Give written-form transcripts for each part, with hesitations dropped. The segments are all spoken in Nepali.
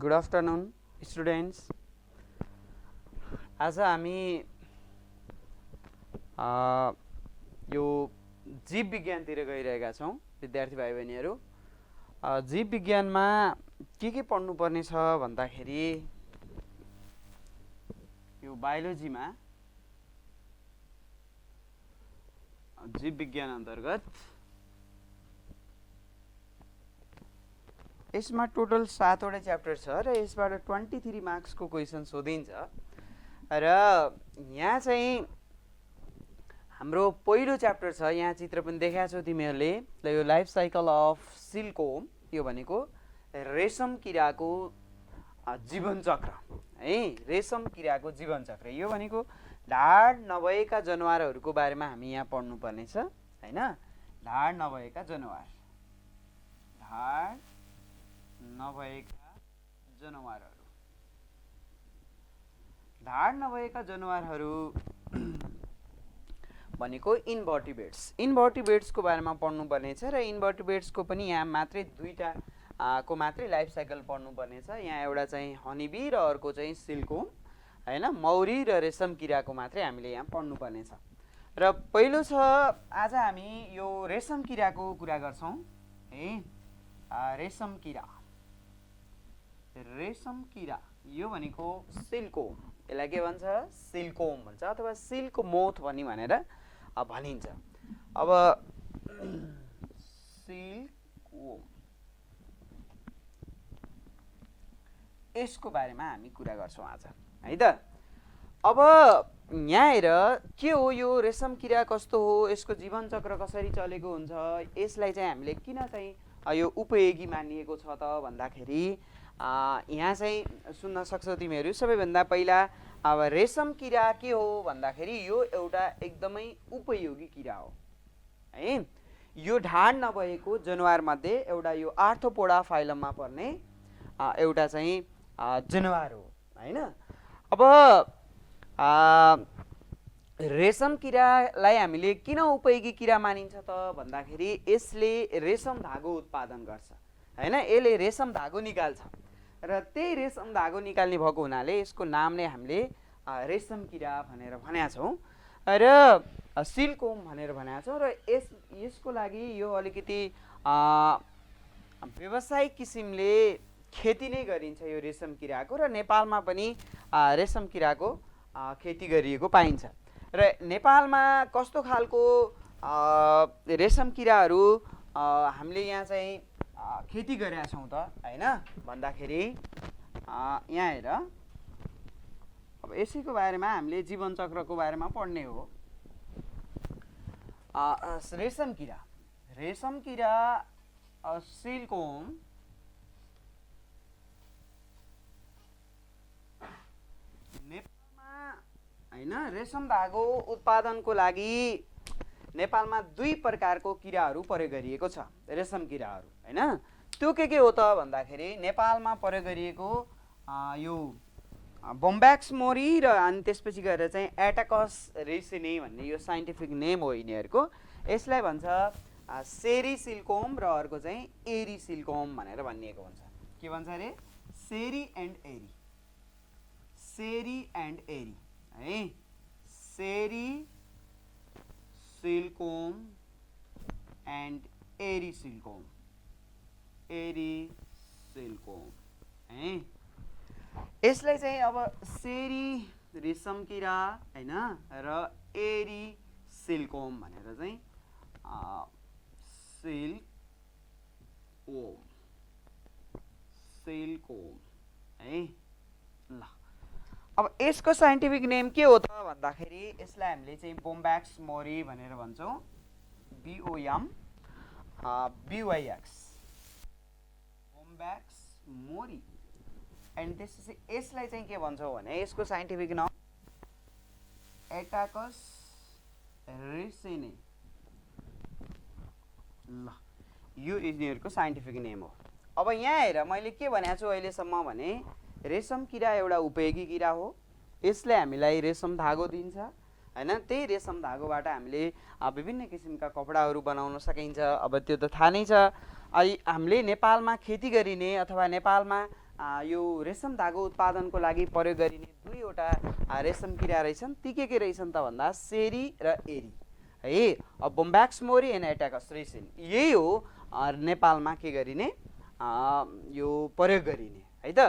Good afternoon, students. आज हामी यो जीव विज्ञानतिर गइरहेका छौँ विद्यार्थी भाइ बहिनीहरू। जीव विज्ञानमा के पढ्नुपर्ने छ भन्दाखेरि यो बायोलोजीमा जीव विज्ञान अन्तर्गत यसमा टोटल 7 वटा च्याप्टर छ र यसबाट 23 मार्क्सको क्वेसन सोधिन्छ र यहाँ चाहिँ हाम्रो पहिलो च्याप्टर छ। यहाँ चित्र पनि देखाएको छौ तिमीहरूले। ल यो लाइफ साइकल अफ सिल्कवर्म, यो भनेको रेशम किराको जीवन चक्र है। रेशम किराको जीवन चक्र यो भनेको ढाड नभएका जनावरहरूको बारेमा हामी यहाँ पढ्नुपर्ने छ हैन। ढाड नभएका जनावर, ढाड नभएका जनावरहरू, ढाड नभएका जनावरहरू भनेको इन्भर्टिब्रेट्स। इन्भर्टिब्रेट्सको बारेमा पढ्नुपर्ने छ र इन्भर्टिब्रेट्सको पनि यहाँ मात्रै दुईटा को मात्रै लाइफ साइकल पढ्नुपर्ने छ। यहाँ एउटा चाहिँ हनीबी र अर्को चाहिँ सिल्कवर्म हैन। मौरी र रेशम किराको मात्रै हामीले यहाँ पढ्नुपर्ने छ। र पहिलो छ आज हामी यो रेशम किराको कुरा गर्छौं है। रेशम किरा, रेशम किरा यो भनेको सिल्कवर्म, यसलाई के भन्छ? सिल्कवर्म भन्छ अथवा सिल्क मोथ भनेर भनिन्छ। अब सिल्कवर्म यसको बारेमा हामी कुरा गर्छौं आज है त। अब यहाँ हेर के हो यो रेशम किरा, कस्तो हो, यसको जीवन चक्र कसरी चलेको हुन्छ, यसलाई चाहिँ हामीले किन चाहिँ यो उपयोगी मानिएको छ त भन्दाखेरि यहाँ चाहिँ सुन्न सक्छौ तिमीहरू। सबैभन्दा पहिला अब रेशम किरा के हो भन्दाखेरि यो एउटा एकदमै उपयोगी किरा हो है। यो ढाड नभएको जनावर मध्ये एउटा यो आर्थ्रोपोडा फाइलममा पर्ने एउटा चाहिँ जनावर हो हैन। अब रेशम किरालाई हामीले किन उपयोगी किरा मानिन्छ त भन्दाखेरि यसले रेशम धागो उत्पादन गर्छ हैन। यसले रेशम धागो निकाल्छ र त्यही रेशम धागो निकाल्ने भएको हुनाले यसको नाम नै हामीले रेशम किरा भनेर भनेका छौँ र सिल्कवर्म भनेर भनेका छौँ। र यसको लागि यो अलिकति व्यावसायिक किसिमले खेती नै गरिन्छ यो रेशम किराको, र नेपालमा पनि रेशम किराको खेती गरिएको पाइन्छ। र नेपालमा कस्तो खालको रेशम किराहरू हामीले यहाँ चाहिँ खेती गरेका छौँ त हैन भन्दाखेरि यहाँ हेर। अब यसैको बारेमा हामीले जीवन चक्रको बारेमा पढ्ने हो। रेशम किरा, रेशम किरा सिल्कवर्म नेपालमा हैन रेशम धागो उत्पादनको लागि नेपालमा दुई प्रकारको किराहरू प्रयोग गरिएको छ रेशम किराहरू हैन। त्यो के हो त भन्दाखेरि नेपालमा प्रयोग गरिएको यो बोम्ब्याक्स मोरी र अनि त्यसपछि गएर चाहिँ एटाकस रेसिने भन्ने यो साइन्टिफिक नेम हो यिनीहरूको। यसलाई भन्छ सेरी सिल्कवर्म र अर्को चाहिँ एरी सिल्कवर्म भनेर भनिएको हुन्छ। के भन्छ अरे? सेरी and eri, Seri and Eri है। सेरी silkworm and Eri silkworm, Eri silkworm है। यसलाई चाहिँ अब सेरी रेशम किरा हैन र एरी सिल्कवर्म भनेर चाहिँ सिल्कवर्म, सिल्कवर्म है। ल अब यसको साइन्टिफिक नेम के हो त भन्दाखेरि यसलाई हामीले चाहिँ बोम्ब्याक्स मोरी भनेर भन्छौँ। BOM BYX, Bombyx mori. And त्यसपछि यसलाई चाहिँ के भन्छौँ भने यसको साइन्टिफिक नाम एटाकस रेसिने। ल यो यिनीहरूको साइन्टिफिक नेम हो। अब यहाँ हेर मैले के भनेको छु अहिलेसम्म भने रेशम किरा एउटा उपयोगी किरा हो। यसले हामीलाई रेशम धागो दिन्छ हैन। त्यही रेशम धागोबाट हामीले विभिन्न किसिमका कपडाहरू बनाउन सकिन्छ। अब त्यो त थाहा नै छ। हामीले नेपालमा खेती गरिने अथवा नेपालमा यो रेशम धागो उत्पादनको लागि प्रयोग गरिने दुईवटा रेशम किरा रहेछन्। ती के रहेछन् त भन्दा सेरी र एरी है। बोम्ब्याक्स मोरी एन्ड एटाकस रेसिन, यही हो नेपालमा के गरिने यो प्रयोग गरिने है त।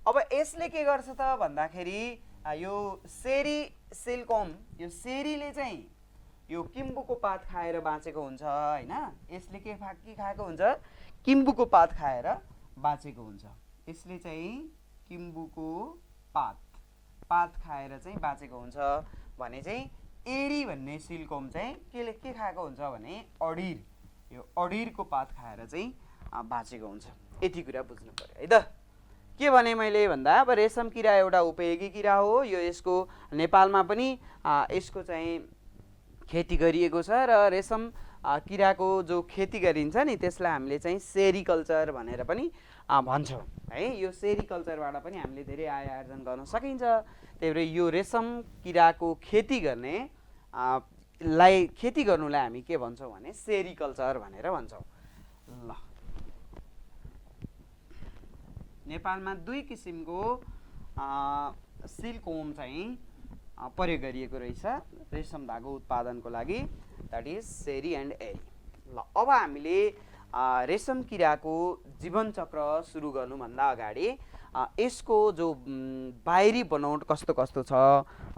अब यसले के गर्छ त भन्दाखेरि यो सेरी सिल्कम, यो सेरीले चाहिँ यो किम्बुको पात खाएर बाँचेको हुन्छ हैन। यसले के खाएको हुन्छ? किम्बुको पात खाएर बाँचेको हुन्छ। यसले चाहिँ किम्बुको पात खाएर चाहिँ बाँचेको हुन्छ भने चाहिँ एरी भन्ने सिल्कम चाहिँ के खाएको हुन्छ भने अडिर, यो अडिरको पात खाएर चाहिँ बाँचेको हुन्छ। यति कुरा बुझ्नु पर्यो है त। के भने मैले भन्दा अब रेशम किरा एउटा उपयोगी किरा हो। यो यसको नेपालमा पनि यसको चाहिँ खेती गरिएको छ र रेशम किराको जो खेती गरिन्छ नि त्यसलाई हामीले चाहिँ सेरिकल्चर भनेर पनि भन्छौँ है। यो सेरिकल्चरबाट पनि हामीले धेरै आय आर्जन गर्न सकिन्छ। त्यही भएर यो रेशम किराको खेती गर्नुलाई हामी के भन्छौँ भने सेरिकल्चर भनेर भन्छौँ। ल, नेपालमा दुई किसिमको सिल्कवर्म चाहिँ प्रयोग गरिएको रहेछ रेशम धागो उत्पादनको लागि, द्याट इज सेरी एन्ड एरी। ल, अब हामीले रेशम किराको जीवन चक्र सुरु गर्नुभन्दा अगाडि यसको जो बाहिरी बनावट कस्तो कस्तो छ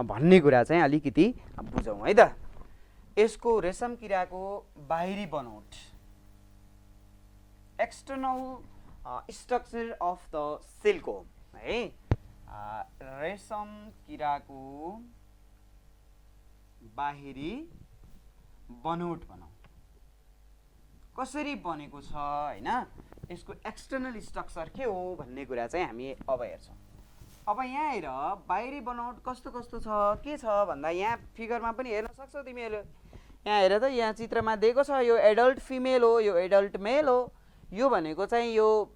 भन्ने कुरा चाहिँ अलिकति बुझौँ है त। यसको रेशम किराको बाहिरी बनावट, external structure of the silkworm है। रेशम किराको बाहिरी बनोट भनौँ कसरी बनेको छ हैन, यसको एक्सटर्नल स्ट्रक्चर के हो भन्ने कुरा चाहिँ हामी अब हेर्छौँ। अब यहाँ हेर बाहिरी बनोट कस्तो कस्तो छ के छ भन्दा यहाँ फिगरमा पनि हेर्न सक्छौ तिमीहरूले। यहाँ हेर त, यहाँ चित्रमा दिएको छ यो एडल्ट फिमेल हो, यो एडल्ट मेल हो, यो भनेको चाहिँ यो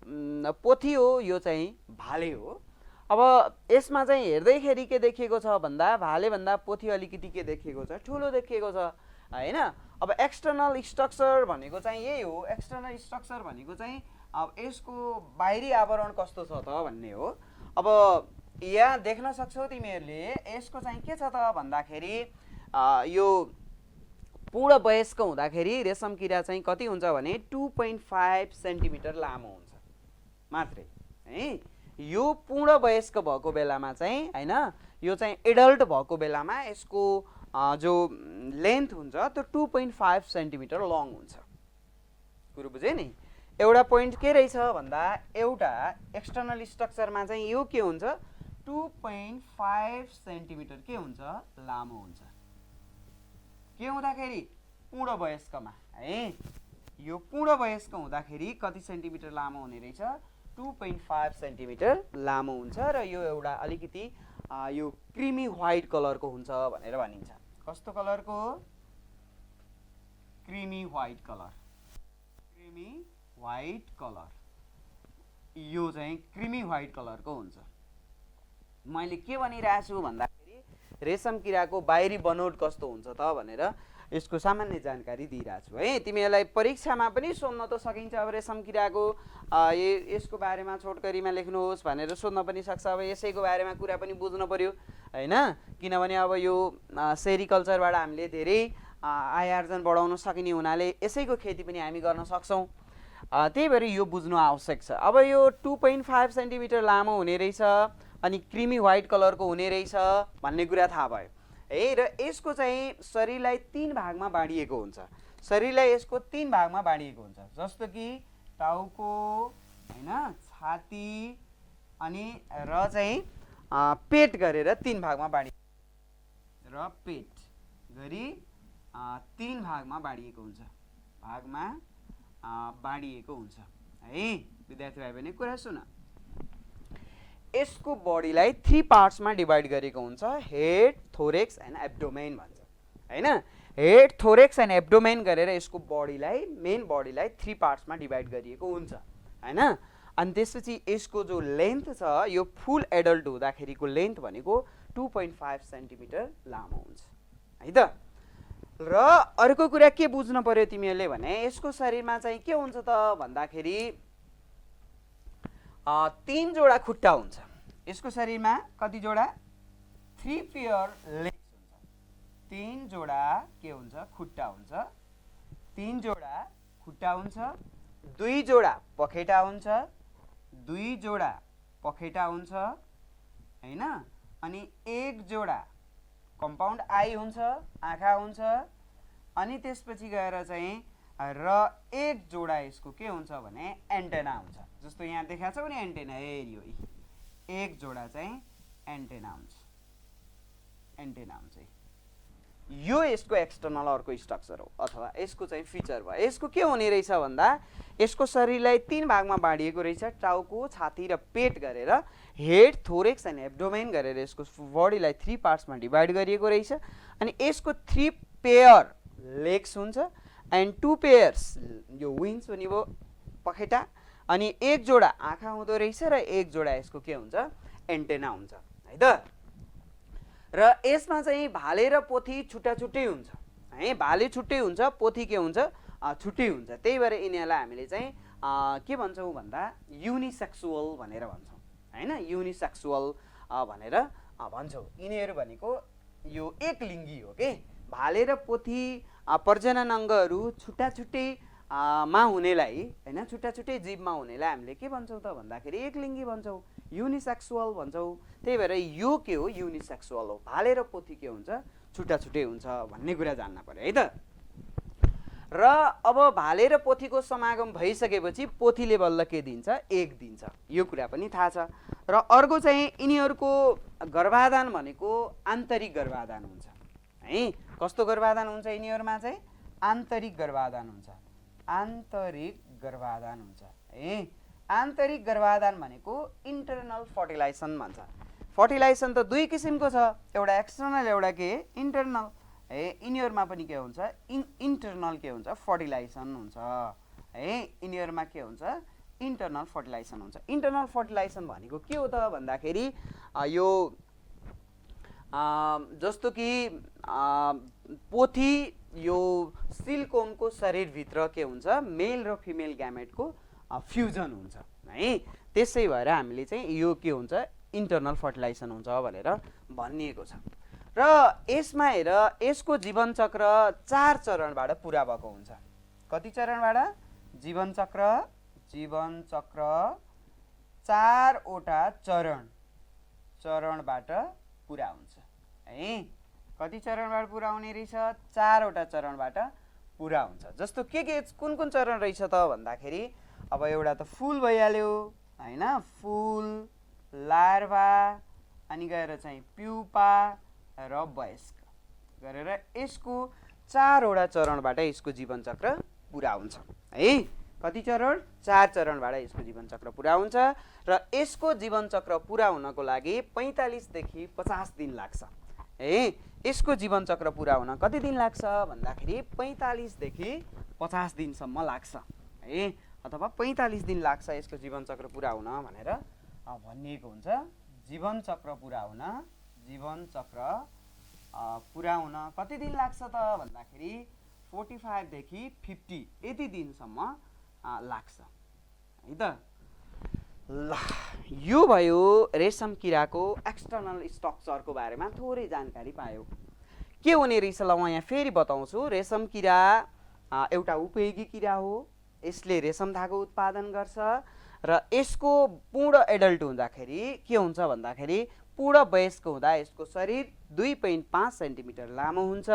पोथी हो, यो चाहिँ भाले हो। अब यसमा चाहिँ हेर्दैखेरि के देखिएको छ भन्दा भाले भन्दा पोथी अलिकति के देखिएको छ, ठुलो देखिएको छ हैन। अब एक्सटर्नल स्ट्रक्चर भनेको चाहिँ यही हो। एक्सटर्नल स्ट्रक्चर भनेको चाहिँ अब यसको बाहिरी आवरण कस्तो छ त भन्ने हो। अब यहाँ देख्न सक्छौ तिमीहरूले यसको चाहिँ के छ त भन्दाखेरि यो पूर्ण वयस्क हुँदाखेरि रेशम किरा चाहिँ कति हुन्छ भने 2.5 सेन्टिमिटर लामो हुन्छ मात्रै है। यो पूर्ण वयस्क भएको बेलामा चाहिँ हैन, यो चाहिँ एडल्ट भएको बेलामा यसको जो लेन्थ हुन्छ त्यो 2.5 सेन्टिमिटर लङ हुन्छ। कुरो बुझे नि। एउटा पोइन्ट के रहेछ भन्दा एउटा एक्सटर्नल स्ट्रक्चरमा चाहिँ यो के हुन्छ 2.5 सेन्टिमिटर के हुन्छ लामो हुन्छ। के हुँदाखेरि पूर्ण वयस्कमा है, यो पूर्ण वयस्क हुँदाखेरि कति सेन्टिमिटर लामो हुने रहेछ 2.5 सेन्टिमिटर लामो हुन्छ र यो एउटा अलिकति यो क्रिमी व्हाइट कलरको हुन्छ भनेर भनिन्छ। कस्तो कलरको? Creamy white colour. Creamy white colour, यो चाहिँ क्रिमी व्हाइट कलरको हुन्छ। मैले के भनिरहेको छु भन्दाखेरि रेशम किराको बाहिरी बनोट कस्तो हुन्छ त भनेर यसको सामान्य जानकारी दिइरहेको छु है। तिमीहरूलाई परीक्षामा पनि सोध्न त सकिन्छ। अब रेशम किराको यसको बारेमा छोटकरीमा लेख्नुहोस् भनेर सोध्न पनि सक्छ। अब यसैको बारेमा कुरा पनि बुझ्नु पर्यो हैन, किनभने अब यो सेरिकल्चरबाट हामीले धेरै आय आर्जन बढाउन सकिने हुनाले यसैको खेती पनि हामी गर्न सक्छौँ। त्यही भएर यो बुझ्नु आवश्यक छ। अब यो 2.5 सेन्टिमिटर लामो हुने रहेछ अनि क्रिमी व्हाइट कलरको हुने रहेछ भन्ने कुरा थाहा भयो है। र यसको चाहिँ शरीरलाई 3 भागमा बाँडिएको हुन्छ। शरीरलाई यसको 3 भागमा बाँडिएको हुन्छ, जस्तो कि टाउको हैन, छाती अनि र चाहिँ पेट गरेर 3 भागमा बाँडिएको र पेट गरी 3 भागमा बाँडिएको हुन्छ, भागमा बाँडिएको हुन्छ है। विद्यार्थी भाइ बहिनी कुरा सुन, यसको बडीलाई 3 पार्ट्समा डिभाइड गरेको हुन्छ, हेड, थोरेक्स एन्ड एब्डोमेन भन्छ हैन। हेड, थोरेक्स एन्ड एब्डोमेन गरेर यसको बडीलाई मेन बडीलाई 3 पार्ट्समा डिभाइड गरिएको हुन्छ हैन। अनि त्यसपछि यसको जो लेन्थ छ यो फुल एडल्ट हुँदाखेरिको लेन्थ भनेको 2.5 सेन्टिमिटर लामो हुन्छ है त। र अर्को कुरा के बुझ्न पर्यो तिमीहरूले भने यसको शरीरमा चाहिँ के हुन्छ त भन्दाखेरि 3 जोडा खुट्टा हुन्छ। यसको शरीरमा कति जोडा? 3 पेयर लेग्स हुन्छ। 3 जोडा के हुन्छ? खुट्टा हुन्छ। 3 जोडा खुट्टा हुन्छ, 2 जोडा पखेटा हुन्छ, 2 जोडा पखेटा हुन्छ हैन, अनि 1 जोडा कम्पाउन्ड आई हुन्छ, आँखा हुन्छ, अनि त्यसपछि गएर चाहिँ र 1 जोडा यसको के हुन्छ भने एन्टेना हुन्छ। जस्तो यहाँ देखाएको छ भने एन्टेना हेरियो, 1 जोडा चाहिँ एन्टेना हुन्छ। एन्टेना हुन्छ। यो यसको एक्सटर्नल अर्को स्ट्रक्चर हो अथवा यसको चाहिँ फिचर भयो। यसको के हुने रहेछ भन्दा यसको शरीरलाई 3 भागमा बाँडिएको रहेछ, टाउको, छाती र पेट गरेर, हेड, थोरेक्स एन्ड एब्डोमेन गरेर यसको बडीलाई 3 पार्ट्समा डिभाइड गरिएको रहेछ। अनि यसको 3 पेयर लेग्स हुन्छ एन्ड 2 पेयर्स यो विङ्स हुने भयो पखेटा, अनि 1 जोडा आँखा हुँदो रहेछ र 1 जोडा यसको के हुन्छ? एन्टेना हुन्छ है त। र यसमा चाहिँ भाले र पोथी छुट्टा छुट्टै हुन्छ है। भाले छुट्टै हुन्छ, पोथी के हुन्छ? छुट्टै हुन्छ। त्यही भएर यिनीहरूलाई हामीले चाहिँ के भन्छौँ भन्दा युनिसेक्सुअल भनेर भन्छौँ हैन। युनिसेक्सुअल भनेर भन्छौँ। यिनीहरू भनेको यो एक लिङ्गी हो के। भाले र पोथी प्रजनन अङ्गहरू छुट्टा छुट्टै मा हुनेलाई हैन, छुट्टा छुट्टै जीवमा हुनेलाई हामीले के भन्छौँ त भन्दाखेरि एक लिङ्गी भन्छौँ, युनिसेक्सुअल भन्छौँ। त्यही भएर यो के हो? युनिसेक्सुअल हो। भाले र पोथी के हुन्छ? छुट्टा छुट्टै हुन्छ भन्ने कुरा जान्न पर्यो है त। र अब भाले र पोथीको समागम भइसकेपछि पोथीले बल्ल के दिन्छ? एक दिन्छ। यो कुरा पनि थाहा छ। र अर्को चाहिँ यिनीहरूको गर्भाधान भनेको आन्तरिक गर्भाधान हुन्छ है। कस्तो गर्भाधान हुन्छ यिनीहरूमा चाहिँ? आन्तरिक गर्भाधान हुन्छ। आन्तरिक गर्भाधान हुन्छ है। आन्तरिक गर्भाधान भनेको इन्टरनल फर्टिलाइजेसन भन्छ। फर्टिलाइजेसन त 2 किसिमको छ, एउटा एक्सटर्नल, एउटा के इन्टरनल है। यिनीहरूमा पनि के हुन्छ? इन्टरनल के हुन्छ? फर्टिलाइजेसन हुन्छ है। यिनीहरूमा के हुन्छ? इन्टरनल फर्टिलाइजेसन हुन्छ। इन्टरनल फर्टिलाइजेसन भनेको के हो त भन्दाखेरि यो जस्तो कि पोथी यो सिलिकोनको शरीरभित्र के हुन्छ? मेल र फिमेल ग्यामेटको फ्युजन हुन्छ है। त्यसै भएर हामीले चाहिँ यो के हुन्छ? इन्टरनल फर्टिलाइजेसन हुन्छ भनेर भनिएको छ। र यसमा हेर यसको जीवनचक्र 4 चरणबाट पुरा भएको हुन्छ। कति चरणबाट? जीवनचक्र 4 वटा चरणबाट पुरा हुन्छ है। कति चरणबाट पुरा हुने रहेछ? 4 वटा चरणबाट पुरा हुन्छ। जस्तो के कुन कुन चरण रहेछ त भन्दाखेरि अब एउटा त फुल भइहाल्यो हैन, फुल, लार्भा, अनि गएर चाहिँ प्युपा र वयस्क गरेर यसको 4 वटा चरणबाट यसको जीवनचक्र पुरा हुन्छ है। कति चरण? 4 चरणबाट यसको जीवनचक्र पुरा हुन्छ। र यसको जीवनचक्र पुरा हुनको लागि 45 देखि 50 दिन लाग्छ है। यसको जीवनचक्र पुरा हुन कति दिन लाग्छ भन्दाखेरि 45 देखि 50 दिनसम्म लाग्छ है, अथवा 45 दिन लाग्छ यसको जीवनचक्र पुरा हुन भनेर भनिएको हुन्छ। जीवनचक्र पुरा हुन कति दिन लाग्छ त भन्दाखेरि 45 देखि 50 यति दिनसम्म लाग्छ है त। ल यो भयो रेशम किराको एक्सटर्नल स्ट्रक्चरको बारेमा थोरै जानकारी पायो। के हुने रहेछ ल म यहाँ फेरि बताउँछु। रेशम किरा एउटा उपयोगी किरा हो। यसले रेशम धागो उत्पादन गर्छ र यसको पूर्ण एडल्ट हुँदाखेरि के हुन्छ भन्दाखेरि पूर्ण वयस्क हुँदा यसको शरीर 2.5 सेन्टिमिटर लामो हुन्छ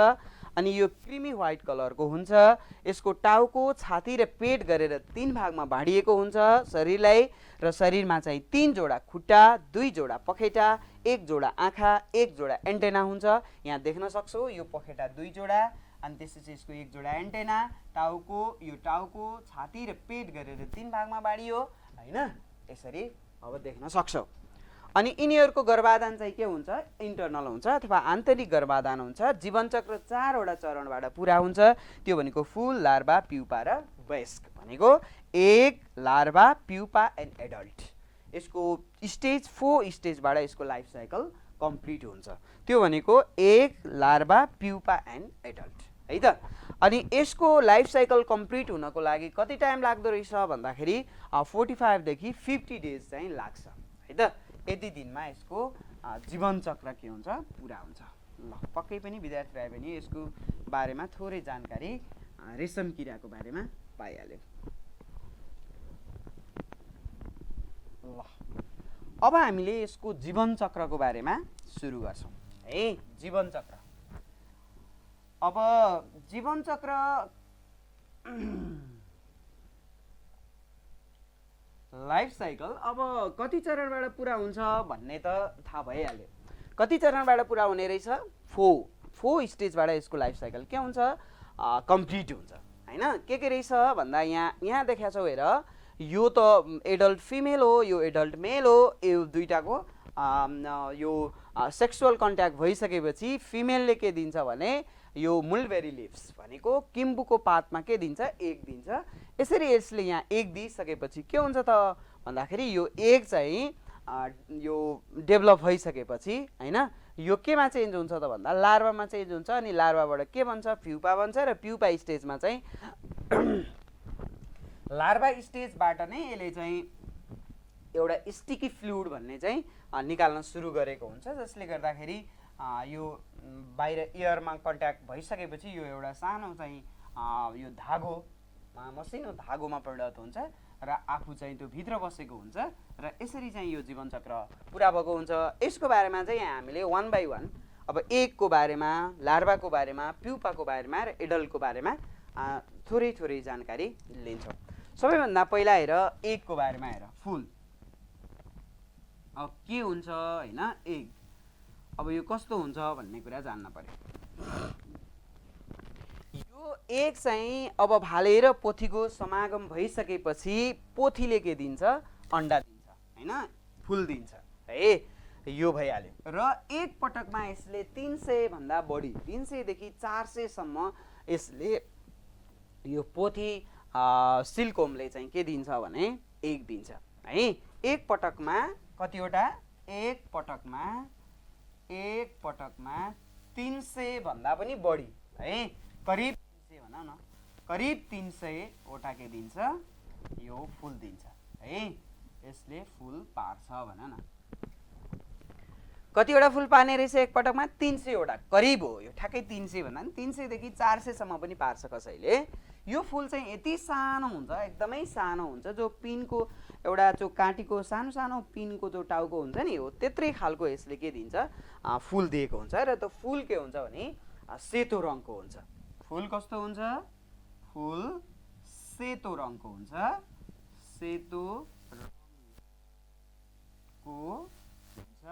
अनि यो क्रिमी व्हाइट कलरको हुन्छ। यसको टाउको, छाती र पेट गरेर 3 भागमा बाँडिएको हुन्छ शरीरलाई, र शरीरमा चाहिँ 3 जोडा खुट्टा, 2 जोडा पखेटा, 1 जोडा आँखा, 1 जोडा एन्टेना हुन्छ। यहाँ देख्न सक्छौ यो पखेटा 2 जोडा अनि त्यसपछि यसको 1 जोडा एन्टेना, टाउको, यो टाउको, छाती र पेट गरेर 3 भागमा बाँडियो हैन, यसरी अब देख्न सक्छौ। अनि यिनीहरूको गर्भाधान चाहिँ के हुन्छ? इन्टरनल हुन्छ अथवा आन्तरिक गर्भाधान हुन्छ। जीवनचक्र 4 वटा चरणबाट पुरा हुन्छ। त्यो भनेको फुल, लार्भा, प्युपा र वयस्क भनेको egg, larva, pupa and adult. यसको स्टेज 4 स्टेजबाट यसको लाइफ साइकल कम्प्लिट हुन्छ। त्यो भनेको egg, larva, pupa and adult है त। अनि यसको लाइफ साइकल कम्प्लिट हुनको लागि कति टाइम लाग्दो रहेछ भन्दाखेरि 45 देखि 50 डेज चाहिँ लाग्छ है त। यति दिनमा यसको जीवन चक्र के हुन्छ पुरा हुन्छ। ल पक्कै पनि विद्यार्थीलाई पनि यसको बारेमा थोरै जानकारी रेशम किराको बारेमा पाइहाल्यो। ल अब हामीले यसको जीवन चक्रको बारेमा सुरु गर्छौँ है। जीवन चक्र, अब जीवन चक्र लाइफ साइकल अब कति चरणबाट पुरा हुन्छ भन्ने त थाहा भइहाल्यो। कति चरणबाट पुरा हुने रहेछ? 4 स्टेजबाट यसको लाइफ साइकल के हुन्छ कम्प्लिट हुन्छ हैन। के रहेछ भन्दा यहाँ देखाएको छौ हेर, यो त एडल्ट फिमेल हो, यो एडल्ट मेल हो। यो दुईटाको यो सेक्सुअल कन्ट्याक्ट भइसकेपछि फिमेलले के दिन्छ भने यो मुलबेरी लिप्स भनेको किम्बुको पातमा के दिन्छ? एग दिन्छ। यसरी यसले यहाँ एग दिइसकेपछि के हुन्छ त भन्दाखेरि यो एग चाहिँ यो डेभलप भइसकेपछि हैन यो केमा चेन्ज हुन्छ त भन्दा लार्भामा चेन्ज हुन्छ। अनि लार्भाबाट के बन्छ? प्युपा बन्छ। र प्युपा स्टेजमा चाहिँ लार्भा स्टेजबाट नै यसले चाहिँ एउटा स्टिकी फ्लुइड भन्ने चाहिँ निकाल्न सुरु गरेको हुन्छ, जसले गर्दाखेरि यो बाहिर एयरमा कन्ट्याक्ट भइसकेपछि यो एउटा सानो चाहिँ यो धागोमा मसिनो धागोमा परिणत हुन्छ र आफू चाहिँ त्यो भित्र बसेको हुन्छ र यसरी चाहिँ यो जीवन चक्र पुरा भएको हुन्छ। यसको बारेमा चाहिँ हामीले 1 बाइ 1 अब एगको बारेमा, लार्भाको बारेमा, प्युपाको बारेमा र एडल्टको बारेमा थोरै थोरै जानकारी लिन्छौँ। सबैभन्दा पहिला हेर एगको बारेमा हेर। फुल अब के हुन्छ हैन एग, अब यो कस्तो हुन्छ भन्ने कुरा जान्न पर्यो। यो एग चाहिँ अब भालेर पोथीको समागम भइसकेपछि पोथीले के दिन्छ? अन्डा दिन्छ हैन, फुल दिन्छ है। यो भइहाल्यो। र एक पटकमा यसले 300 भन्दा बढी 300 देखि 400 सम्म यसले यो पोथी सिल्कोमले चाहिँ के दिन्छ भने एग दिन्छ है। एक पटकमा कतिवटा? एक पटकमा 300 भन्दा पनि बढी है, करिब 300 भनौँ न, करिब 300 वटा के दिन्छ? यो फुल दिन्छ है। यसले फुल पार्छ भन न। कतिवटा फुल पार्ने रहेछ एक पटकमा? 300 वटा, करिब हो यो, ठ्याक्कै 300 भन्दा नि 300 देखि 400 सम्म पनि पार्छ कसैले। यो फुल चाहिँ यति सानो हुन्छ, एकदमै सानो हुन्छ, जो पिनको एउटा जो काँटीको सानो सानो पिनको जो टाउको हुन्छ नि हो त्यत्रै खालको यसले के दिन्छ? फुल दिएको हुन्छ। र त्यो फुल के हुन्छ भने सेतो रङको हुन्छ। फुल कस्तो हुन्छ? फुल सेतो रङको हुन्छ। सेतो रङको हुन्छ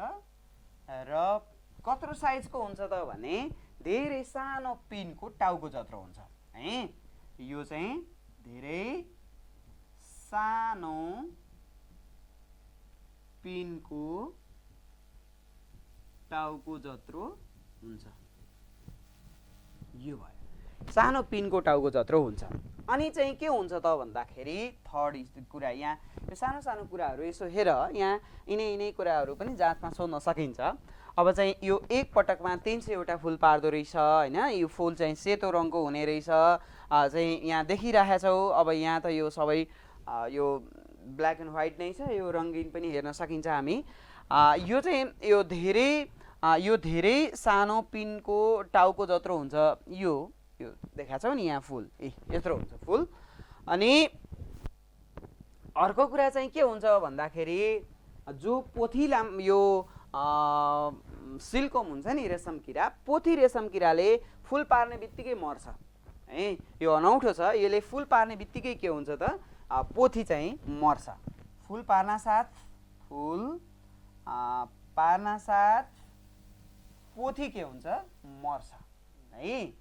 र कत्रो साइजको हुन्छ त भने धेरै सानो पिनको टाउको जत्रो हुन्छ है। यो चाहिँ धेरै सानो पिनको टाउको जत्रो हुन्छ। यो भयो, सानो पिनको टाउको जत्रो हुन्छ। अनि चाहिँ के हुन्छ त भन्दाखेरि थर्ड कुरा, यहाँ यो सानो सानो कुराहरू यसो हेर, यहाँ यिनै कुराहरू पनि जाँचमा सोध्न सकिन्छ। अब चाहिँ यो एक पटकमा 300 वटा फुल पार्दो रहेछ हैन। यो फुल चाहिँ सेतो रङको हुने रहेछ चाहिँ यहाँ देखिरहेका छौ। अब यहाँ त यो सबै यो ब्ल्याक एन्ड व्हाइट नै छ, यो रङ्गीन पनि हेर्न सकिन्छ हामी। यो चाहिँ यो धेरै सानो पिनको टाउको जत्रो हुन्छ। यो देखाएको छौ नि यहाँ फुल, यत्रो हुन्छ फुल। अनि अर्को कुरा चाहिँ के हुन्छ भन्दाखेरि जो पोथी यो सिल्कोम हुन्छ नि रेशम किरा, पोथी रेशम किराले फुल पार्ने बित्तिकै मर्छ है। यो अनौठो छ, यसले फुल पार्ने बित्तिकै के हुन्छ त पोथी चाहिँ मर्छ। फुल पार्न साथ पोथी के हुन्छ? मर्छ है।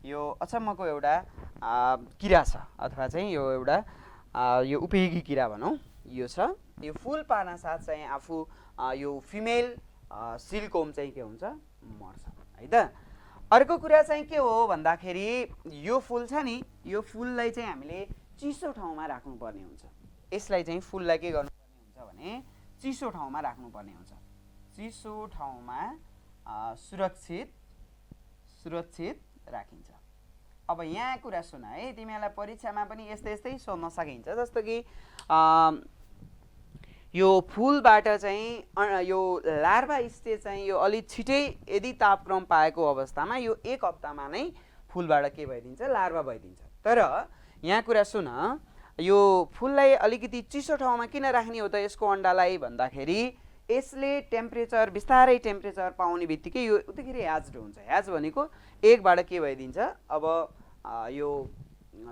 यो अचम्मको एउटा किरा छ, अथवा चाहिँ यो एउटा यो उपयोगी किरा भनौँ यो छ। यो फुल पार्न साथ चाहिँ आफू यो फिमेल सिल्कोम चाहिँ के हुन्छ? मर्छ है त। अर्को कुरा चाहिँ के हो भन्दाखेरि यो फुल छ नि, यो फुललाई चाहिँ हामीले चिसो ठाउँमा राख्नुपर्ने हुन्छ। यसलाई चाहिँ फुललाई के गर्नुपर्ने हुन्छ भने चिसो ठाउँमा राख्नुपर्ने हुन्छ। चिसो ठाउँमा सुरक्षित राखिन्छ अब यहाँ कुरा सुन है, तिमीहरूलाई परीक्षामा पनि यस्तै यस्तै सोध्न सकिन्छ। जस्तो कि यो फुलबाट चाहिँ यो लार्भा स्टेज चाहिँ यो अलि छिटै यदि तापक्रम पाएको अवस्थामा यो 1 हप्तामा नै फुलबाट के भइदिन्छ, लार्भा भइदिन्छ। तर यहाँ कुरा सुन, यो फुललाई अलिकति चिसो ठाउँमा किन राख्ने हो त यसको अन्डालाई भन्दाखेरि यसले टेम्परेचर बिस्तारै टेम्परेचर पाउने बित्तिकै यो उतिखेर ह्याच्ड हुन्छ। ह्याच भनेको एकबाट के भइदिन्छ, अब यो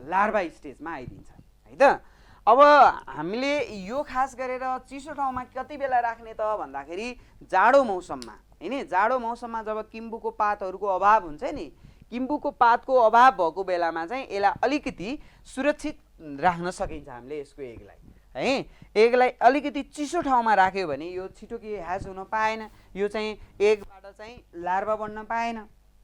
लार्भा स्टेजमा आइदिन्छ है त। अब हामीले यो खास गरेर चिसो ठाउँमा कति बेला राख्ने त भन्दाखेरि जाडो मौसममा हैन। जाडो मौसममा जब किम्बुको पातहरूको अभाव हुन्छ नि, किम्बुको पातको अभाव भएको बेलामा चाहिँ यसलाई अलिकति सुरक्षित राख्न सकिन्छ हामीले यसको एगलाई है। एगलाई अलिकति चिसो ठाउँमा राख्यो भने यो छिटो के ह्याच हुन पाएन, यो चाहिँ एगबाट चाहिँ लार्भा बन्न पाएन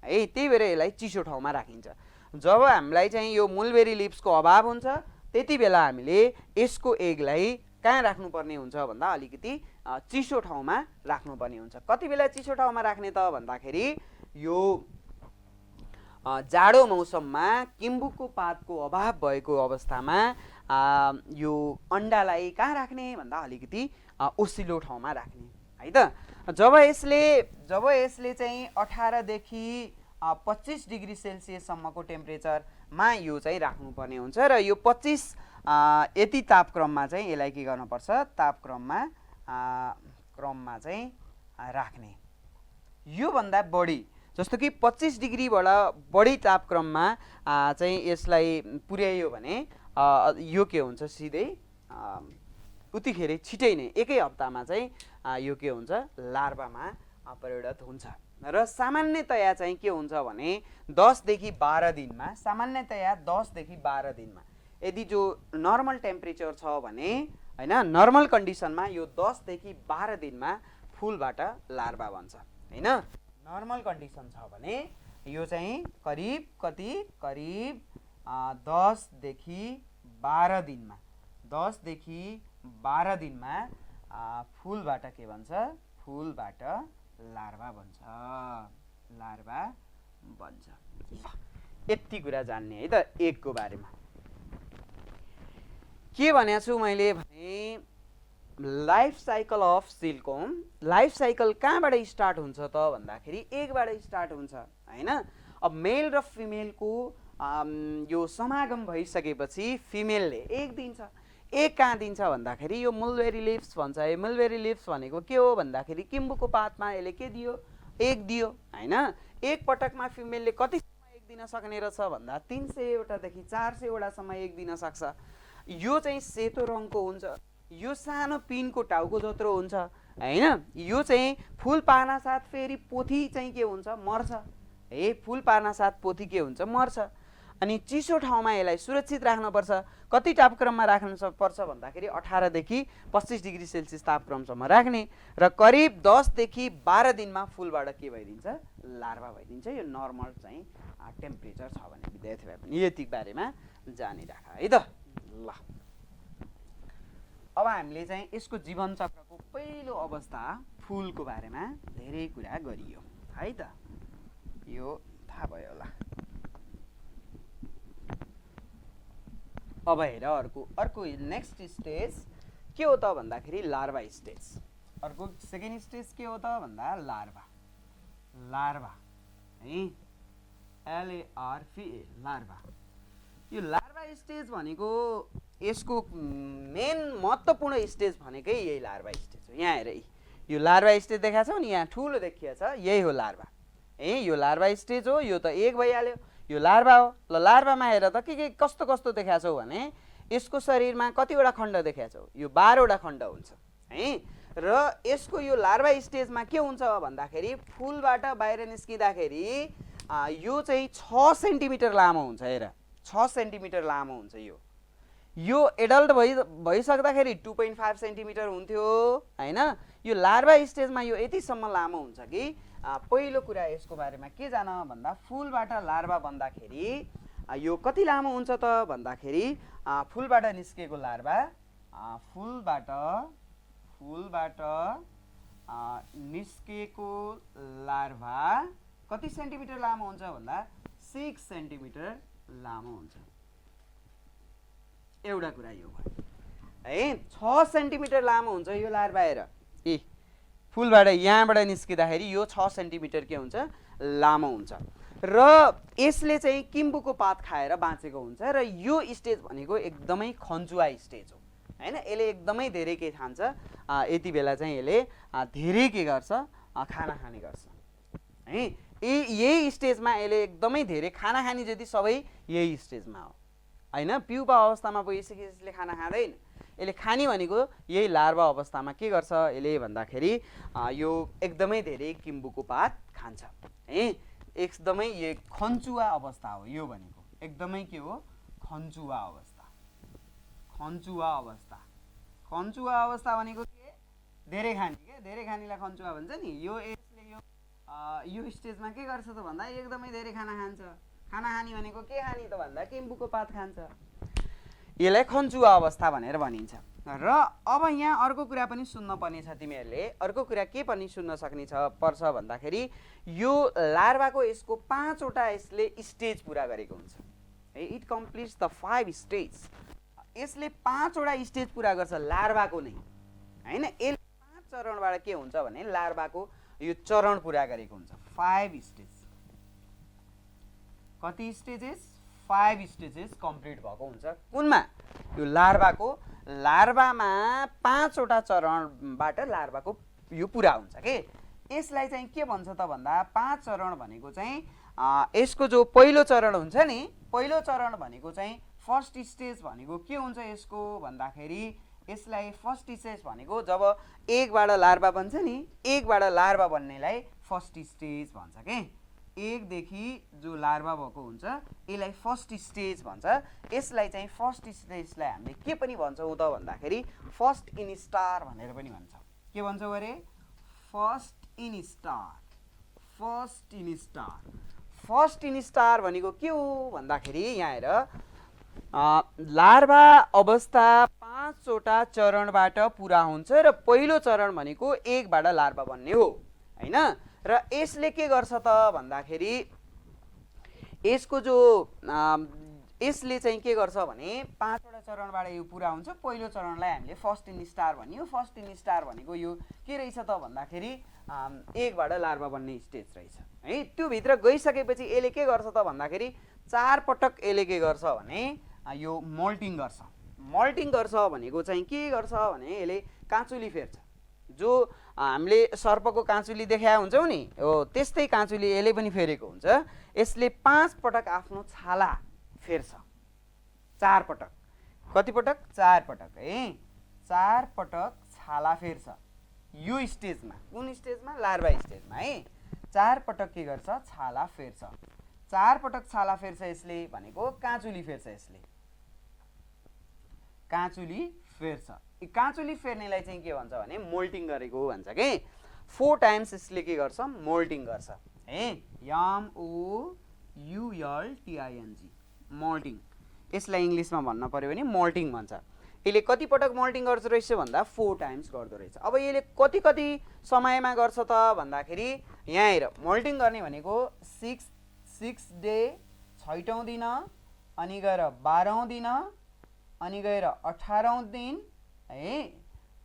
है। त्यही भएर यसलाई चिसो ठाउँमा राखिन्छ। जब हामीलाई चाहिँ यो मुलबेरी लिप्सको अभाव हुन्छ त्यति बेला हामीले यसको एगलाई कहाँ राख्नुपर्ने हुन्छ भन्दा अलिकति चिसो ठाउँमा राख्नुपर्ने हुन्छ। कति बेला चिसो ठाउँमा राख्ने त भन्दाखेरि यो जाडो मौसममा किम्बुको पातको अभाव भएको अवस्थामा यो अन्डालाई कहाँ राख्ने भन्दा अलिकति ओसिलो ठाउँमा राख्ने है त। जब यसले चाहिँ 18 देखि 25 डिग्री सेल्सियससम्मको टेम्परेचरमा यो चाहिँ राख्नुपर्ने हुन्छ र यो 25 यति तापक्रममा चाहिँ यसलाई के गर्नुपर्छ, तापक्रममा चाहिँ राख्ने। यो भन्दा बढी जस्तो कि 25 डिग्रीबाट बढी तापक्रममा चाहिँ यसलाई पुर्याइयो भने यो के हुन्छ, सिधै उतिखेर छिटै नै 1 हप्तामा चाहिँ यो के हुन्छ, लार्भामा परिणत हुन्छ। र सामान्यतया चाहिँ के हुन्छ भने 10 देखि 12 दिनमा, सामान्यतया 10 देखि 12 दिनमा यदि जो नर्मल टेम्परेचर छ भने हैन, नर्मल कन्डिसनमा यो 10 देखि 12 दिनमा फुलबाट लार्भा बन्छ हैन। नर्मल कन्डिसन छ भने यो चाहिँ करिब 10 देखि 12 दिनमा, 10 देखि 12 दिनमा फुलबाट के भन्छ, फुलबाट लार्भा बन्छ। यति कुरा जान्ने है त एगको बारेमा। के भनेको छु मैले भने life cycle of silkworm, life cycle कहाँबाट स्टार्ट हुन्छ त भन्दाखेरि एगबाट स्टार्ट हुन्छ हैन। अब मेल र फिमेलको यो समागम भइसकेपछि फिमेलले एग दिन्छ। एग कहाँ दिन्छ भन्दाखेरि यो मुलबेरी लिप्स भन्छ। यो मुलबेरी लिप्स भनेको के हो भन्दाखेरि किम्बुको पातमा यसले के दियो, एग दियो हैन। एक पटकमा फिमेलले कतिसम्म एग दिन सक्ने रहेछ भन्दा 300 वटादेखि 400 वटासम्म एग दिन सक्छ। यो चाहिँ सेतो रङको हुन्छ, यो सानो पिनको टाउको जत्रो हुन्छ हैन। यो चाहिँ फुल पार्न साथ फेरि पोथी चाहिँ के हुन्छ, मर्छ है। फुल पार्न साथ पोथी के हुन्छ, मर्छ। अनि चिसो ठाउँमा यसलाई सुरक्षित राख्नुपर्छ। कति तापक्रममा राख्नु पर्छ भन्दाखेरि 18 देखि 25 डिग्री सेल्सियस तापक्रमसम्म राख्ने र करिब 10 देखि 12 दिनमा फुलबाट के भइदिन्छ, लार्भा भइदिन्छ। यो नर्मल चाहिँ टेम्परेचर छ भने विद्यार्थीलाई पनि यति बारेमा जानिराख है त। ल अब हामीले चाहिँ यसको जीवन चक्रको पहिलो अवस्था फुलको बारेमा धेरै कुरा गरियो है त। यो थाहा भयो होला। अब हेर अर्को नेक्स्ट स्टेज के हो त भन्दाखेरि लार्भा स्टेज। अर्को सेकेन्ड स्टेज के हो त भन्दा लार्भा है, LARVA लार्भा। यो लार्भा स्टेज भनेको यसको मेन महत्त्वपूर्ण स्टेज भनेकै यही लार्भा स्टेज हो। यहाँ हेर यो लार्भा स्टेज देखाएको छ नि, यहाँ ठुलो देखिएको छ, यही हो लार्भा है। यो लार्भा स्टेज हो। यो त एक भइहाल्यो, यो लार्भा हो। ल लार्भामा हेर त के कस्तो कस्तो देखाएको छौ भने यसको शरीरमा कतिवटा खण्ड देखाएको छौ, यो 12 वटा खण्ड हुन्छ है। र यसको यो लार्भा स्टेजमा के हुन्छ भन्दाखेरि फुलबाट बाहिर निस्किँदाखेरि यो चाहिँ 6 सेन्टिमिटर लामो हुन्छ। हेर 6 सेन्टिमिटर लामो हुन्छ। यो एडल्ट भइसक्दाखेरि 2.5 सेन्टिमिटर हुन्थ्यो हैन। यो लार्भा स्टेजमा यो यतिसम्म लामो हुन्छ कि पहिलो कुरा यसको बारेमा के जान भन्दा फुलबाट लार्भा बन्दाखेरि यो कति लामो हुन्छ त भन्दाखेरि फुलबाट निस्केको लार्भा फुलबाट निस्केको लार्भा कति सेन्टिमिटर लामो हुन्छ भन्दा 6 सेन्टिमिटर लामो हुन्छ। एउटा कुरा यो है 6 सेन्टिमिटर लामो हुन्छ यो लार्भा। हेर ए फुलबाट यहाँबाट निस्किँदाखेरि यो 6 सेन्टिमिटर के हुन्छ लामो हुन्छ र यसले चाहिँ किम्बुको पात खाएर बाँचेको हुन्छ र यो स्टेज भनेको एकदमै खन्चुवा स्टेज हो हैन। यसले एकदमै धेरै के खान्छ यति बेला चाहिँ यसले धेरै के गर्छ खाना खाने गर्छ है। यही स्टेजमा यसले एकदमै धेरै खाना खाने जति सबै यही स्टेजमा हो हैन। प्युपा अवस्थामा पुगिसकेपछि यसले खाना खाँदैन। यसले खाने भनेको यही लार्भा अवस्थामा के गर्छ यसले भन्दाखेरि यो एकदमै धेरै किम्बुको पात खान्छ है। एकदमै यो खन्चुवा अवस्था हो यो भनेको एकदमै के हो खन्चुवा अवस्था। खन्चुवा अवस्था खन्चुवा अवस्था भनेको के धेरै खाने के धेरै खानेलाई खन्चुवा भन्छ नि। यो यसले यो स्टेजमा के गर्छ त भन्दा एकदमै धेरै खाना खान्छ। खाना खाने भनेको के खाने त भन्दा किम्बुको पात खान्छ। यसलाई खन्चुवा अवस्था भनेर भनिन्छ। र अब यहाँ अर्को कुरा पनि सुन्न पर्ने छ तिमीहरूले। अर्को कुरा के पनि सुन्न सक्ने पर्छ भन्दाखेरि यो लार्भाको यसको 5 वटा यसले स्टेज पुरा गरेको हुन्छ है। It कम्प्लिट्स the 5 stage. यसले 5 वटा स्टेज पुरा गर्छ लार्भाको नै हैन। यसले 5 चरणबाट के हुन्छ भने लार्भाको यो चरण पुरा गरेको हुन्छ। 5 स्टेज। कति स्टेजेस 5 स्टेजेस कम्प्लिट भएको हुन्छ। कुनमा यो लार्भाको लार्भामा 5 वटा चरणबाट लार्भाको यो पुरा हुन्छ के। यसलाई चाहिँ के भन्छ त भन्दा 5 चरण भनेको चाहिँ यसको जो पहिलो चरण हुन्छ नि पहिलो चरण भनेको चाहिँ फर्स्ट स्टेज भनेको के हुन्छ यसको भन्दाखेरि यसलाई फर्स्ट स्टेज भनेको जब एकबाट लार्भा बन्छ नि एकबाट लार्भा बन्नेलाई फर्स्ट स्टेज भन्छ के। एकदेखि जो लार्भा भएको हुन्छ यसलाई फर्स्ट स्टेज भन्छ। यसलाई चाहिँ फर्स्ट स्टेजलाई हामीले के पनि भन्छौँ त भन्दाखेरि फर्स्ट इन स्टार भनेर पनि भन्छ। के भन्छौँ अरे first in star. First in star. First in star भनेको के हो भन्दाखेरि यहाँ हेर लार्भा अवस्था 5 वटा चरणबाट पुरा हुन्छ र पहिलो चरण भनेको एकबाट लार्भा बन्ने हो हैन। र यसले के गर्छ त भन्दाखेरि यसको जो यसले चाहिँ के गर्छ भने 5 वटा चरणबाट यो पुरा हुन्छ। पहिलो चरणलाई हामीले फर्स्ट इन स्टार भनियो। फर्स्ट इन स्टार भनेको यो के रहेछ त भन्दाखेरि एकबाट लार्भा बन्ने स्टेज रहेछ है। त्यो भित्र गइसकेपछि यसले के गर्छ त भन्दाखेरि 4 पटक यसले के गर्छ भने यो मोल्टिङ गर्छ। मोल्टिङ गर्छ भनेको चाहिँ के गर्छ भने यसले काँचुली फेर्छ। जो हामीले सर्पको काँचुली देखाए हुन्छौँ नि हो त्यस्तै काँचुली यसले पनि फेरेको हुन्छ। यसले 5 पटक आफ्नो छाला फेर्छ। 4 पटक। कति पटक 4 पटक है। 4 पटक छाला फेर्छ यो स्टेजमा। कुन स्टेजमा लार्भा स्टेजमा है। 4 पटक के गर्छ छाला फेर्छ। 4 पटक छाला फेर्छ यसले भनेको काँचुली फेर्छ। यसले काँचुली फेर्छ। काँचुली फेर्नेलाई चाहिँ के भन्छ भने मोल्टिङ गरेको भन्छ के। 4 टाइम्स यसले के गर्छ मोल्टिङ गर्छ है। MOULTING मोल्टिङ। यसलाई इङ्ग्लिसमा भन्न पर्यो भने मोल्टिङ भन्छ। यसले कति पटक मोल्टिङ गर्छ रहेछ भन्दा 4 टाइम्स गर्दो रहेछ। अब यसले कति कति समयमा गर्छ त भन्दाखेरि यहाँ हेर मोल्टिङ गर्ने भनेको 6 डे 6औं दिन अनि गएर 12औं दिन अनि गएर 18औं दिन है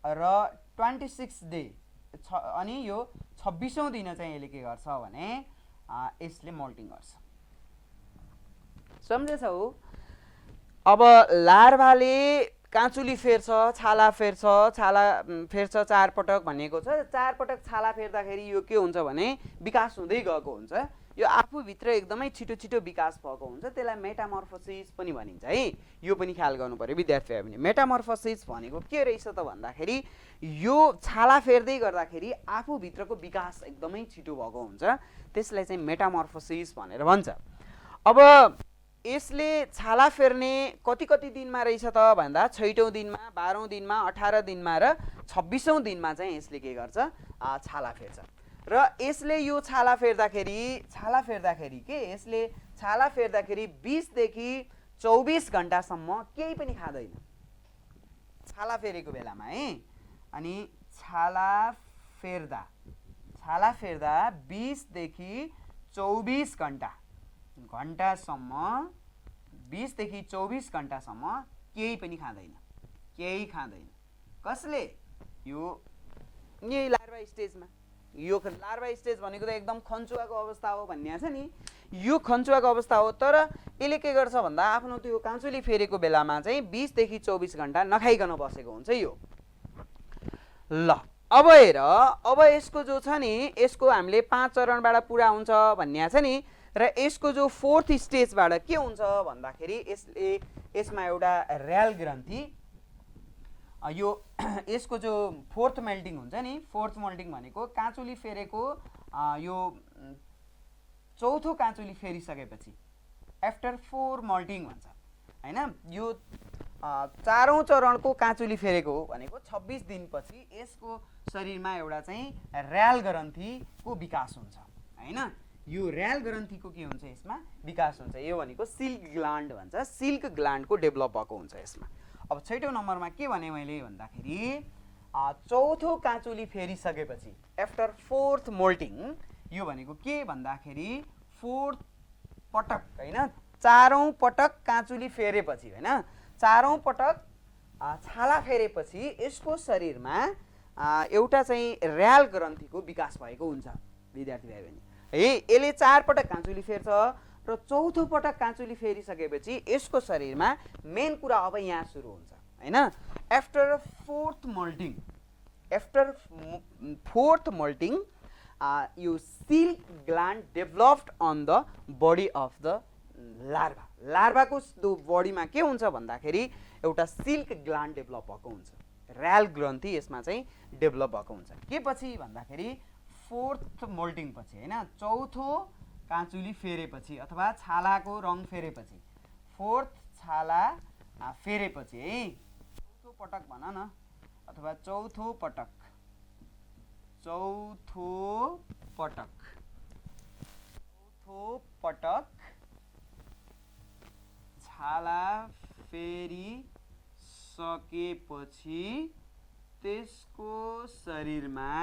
र 26 डे अनि यो 26औं दिन चाहिँ यसले के गर्छ भने यसले मोल्टिङ गर्छ। सम्झेछौ। अब लार्भाले काँचुली फेर्छ छाला फेर्छ। छाला फेर्छ 4 पटक भनेको छ। 4 पटक छाला फेर्दाखेरि यो के हुन्छ भने विकास हुँदै गएको हुन्छ। यो आफूभित्र एकदमै छिटो छिटो विकास भएको हुन्छ। त्यसलाई मेटामर्फोसिस पनि भनिन्छ है। यो पनि ख्याल गर्नु पर्यो विद्यार्थीहरू पनि। मेटामर्फोसिस भनेको के रहेछ त भन्दाखेरि यो छाला फेर्दै गर्दाखेरि आफूभित्रको विकास एकदमै छिटो भएको हुन्छ। त्यसलाई चाहिँ मेटामर्फोसिस भनेर भन्छ। अब यसले छाला फेर्ने कति कति दिनमा रहेछ त भन्दा 6औं दिनमा 12औं दिनमा 18 दिनमा र 26औं दिनमा चाहिँ यसले के गर्छ छाला फेर्छ। र यसले यो छाला फेर्दाखेरि के यसले छाला फेर्दाखेरि 20 देखि 24 घण्टासम्म केही पनि खाँदैन छाला फेरेको बेलामा है। अनि छाला फेर्दा 20 देखि 24 घण्टासम्म 20 देखि 24 घण्टासम्म केही पनि खाँदैन, केही खाँदैन। कसले? यो यही लार्भा स्टेजमा। यो लार्भा स्टेज भनेको त एकदम खन्चुवाको अवस्था हो भन्ने छ नि, यो खन्चुवाको अवस्था हो। तर यसले के गर्छ भन्दा आफ्नो त्यो काँचुली फेरेको बेलामा चाहिँ 20 देखि 24 घण्टा नखाइकन बसेको हुन्छ यो। ल अब हेर, अब यसको जो छ नि, यसको हामीले 5 चरणबाट पुरा हुन्छ भन्ने छ नि, र यसको जो 4th स्टेजबाट के हुन्छ भन्दाखेरि यसमा एउटा र्याल ग्रन्थि, यो यसको जो 4th मेल्टिङ हुन्छ नि, 4th मेल्टिङ भनेको काँचुली फेरेको यो 4थो काँचुली फेरिसकेपछि आफ्टर 4 मल्टिङ भन्छ हैन। यो 4औं चरणको काँचुली फेरेको भनेको 26 दिनपछि यसको शरीरमा एउटा चाहिँ र्याल ग्रन्थीको विकास हुन्छ हैन। यो र्याल ग्रन्थीको के हुन्छ, यसमा विकास हुन्छ। यो भनेको सिल्क ग्ल्यान्ड भन्छ, सिल्क ग्ल्यान्डको डेभलप भएको हुन्छ यसमा। अब 6औं नम्बरमा के भने मैले भन्दाखेरि 4थो काँचुली फेरिसकेपछि आफ्टर 4th मोल्टिङ, यो भनेको के भन्दाखेरि 4th पटक हैन, 4औं पटक काँचुली फेरेपछि हैन, 4औं पटक छाला फेरेपछि यसको शरीरमा एउटा चाहिँ र्याल ग्रन्थीको विकास भएको हुन्छ विद्यार्थी भाइ बहिनी है। यसले 4 पटक काँचुली फेर्छ र 4थो पटक काँचुली फेरिसकेपछि यसको शरीरमा मेन कुरा अब यहाँ सुरु हुन्छ हैन। After 4th मोल्टिङ, after 4th moulting यो silk gland developed on the body of the larva. लार्भाको बडीमा के हुन्छ भन्दाखेरि एउटा सिल्क ग्ल्यान्ड डेभलप भएको हुन्छ, र्याल ग्रन्थि यसमा चाहिँ डेभलप भएको हुन्छ। के पछि भन्दाखेरि 4th मोल्टिङ पछि हैन, 4थो काँचुली फेरेपछि अथवा छालाको रङ फेरेपछि, 4th छाला फेरेपछि है, 4थो पटक भन न, अथवा 4थो पटक, 4थो पटक, 4थो पटक छाला फेरिसकेपछि त्यसको शरीरमा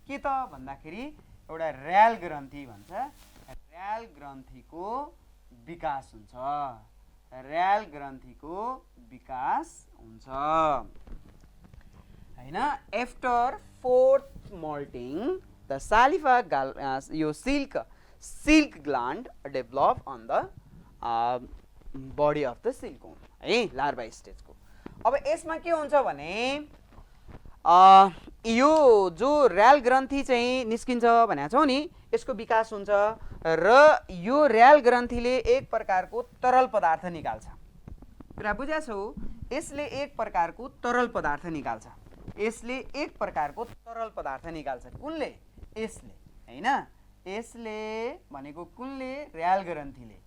के त भन्दाखेरि एउटा र्याल ग्रन्थि भन्छ, र्याल ग्रन्थीको विकास हुन्छ, र्याल ग्रन्थीको विकास हुन्छ हैन। आफ्टर 4th मोल्टिङ द सालिभा यो silk gland develop on the body of the silkworm है, लार्भा स्टेजको। अब यसमा के हुन्छ भने यो जो र्याल ग्रन्थि चाहिँ निस्किन्छ भनेको छौँ नि, यसको विकास हुन्छ र यो र्याल ग्रन्थीले एक प्रकारको तरल पदार्थ निकाल्छ। कुरा बुझ्या छौ? यसले एक प्रकारको तरल पदार्थ निकाल्छ, यसले एक प्रकारको तरल पदार्थ निकाल्छ। कुनले? यसले हैन, यसले भनेको कुनले? र्याल ग्रन्थीले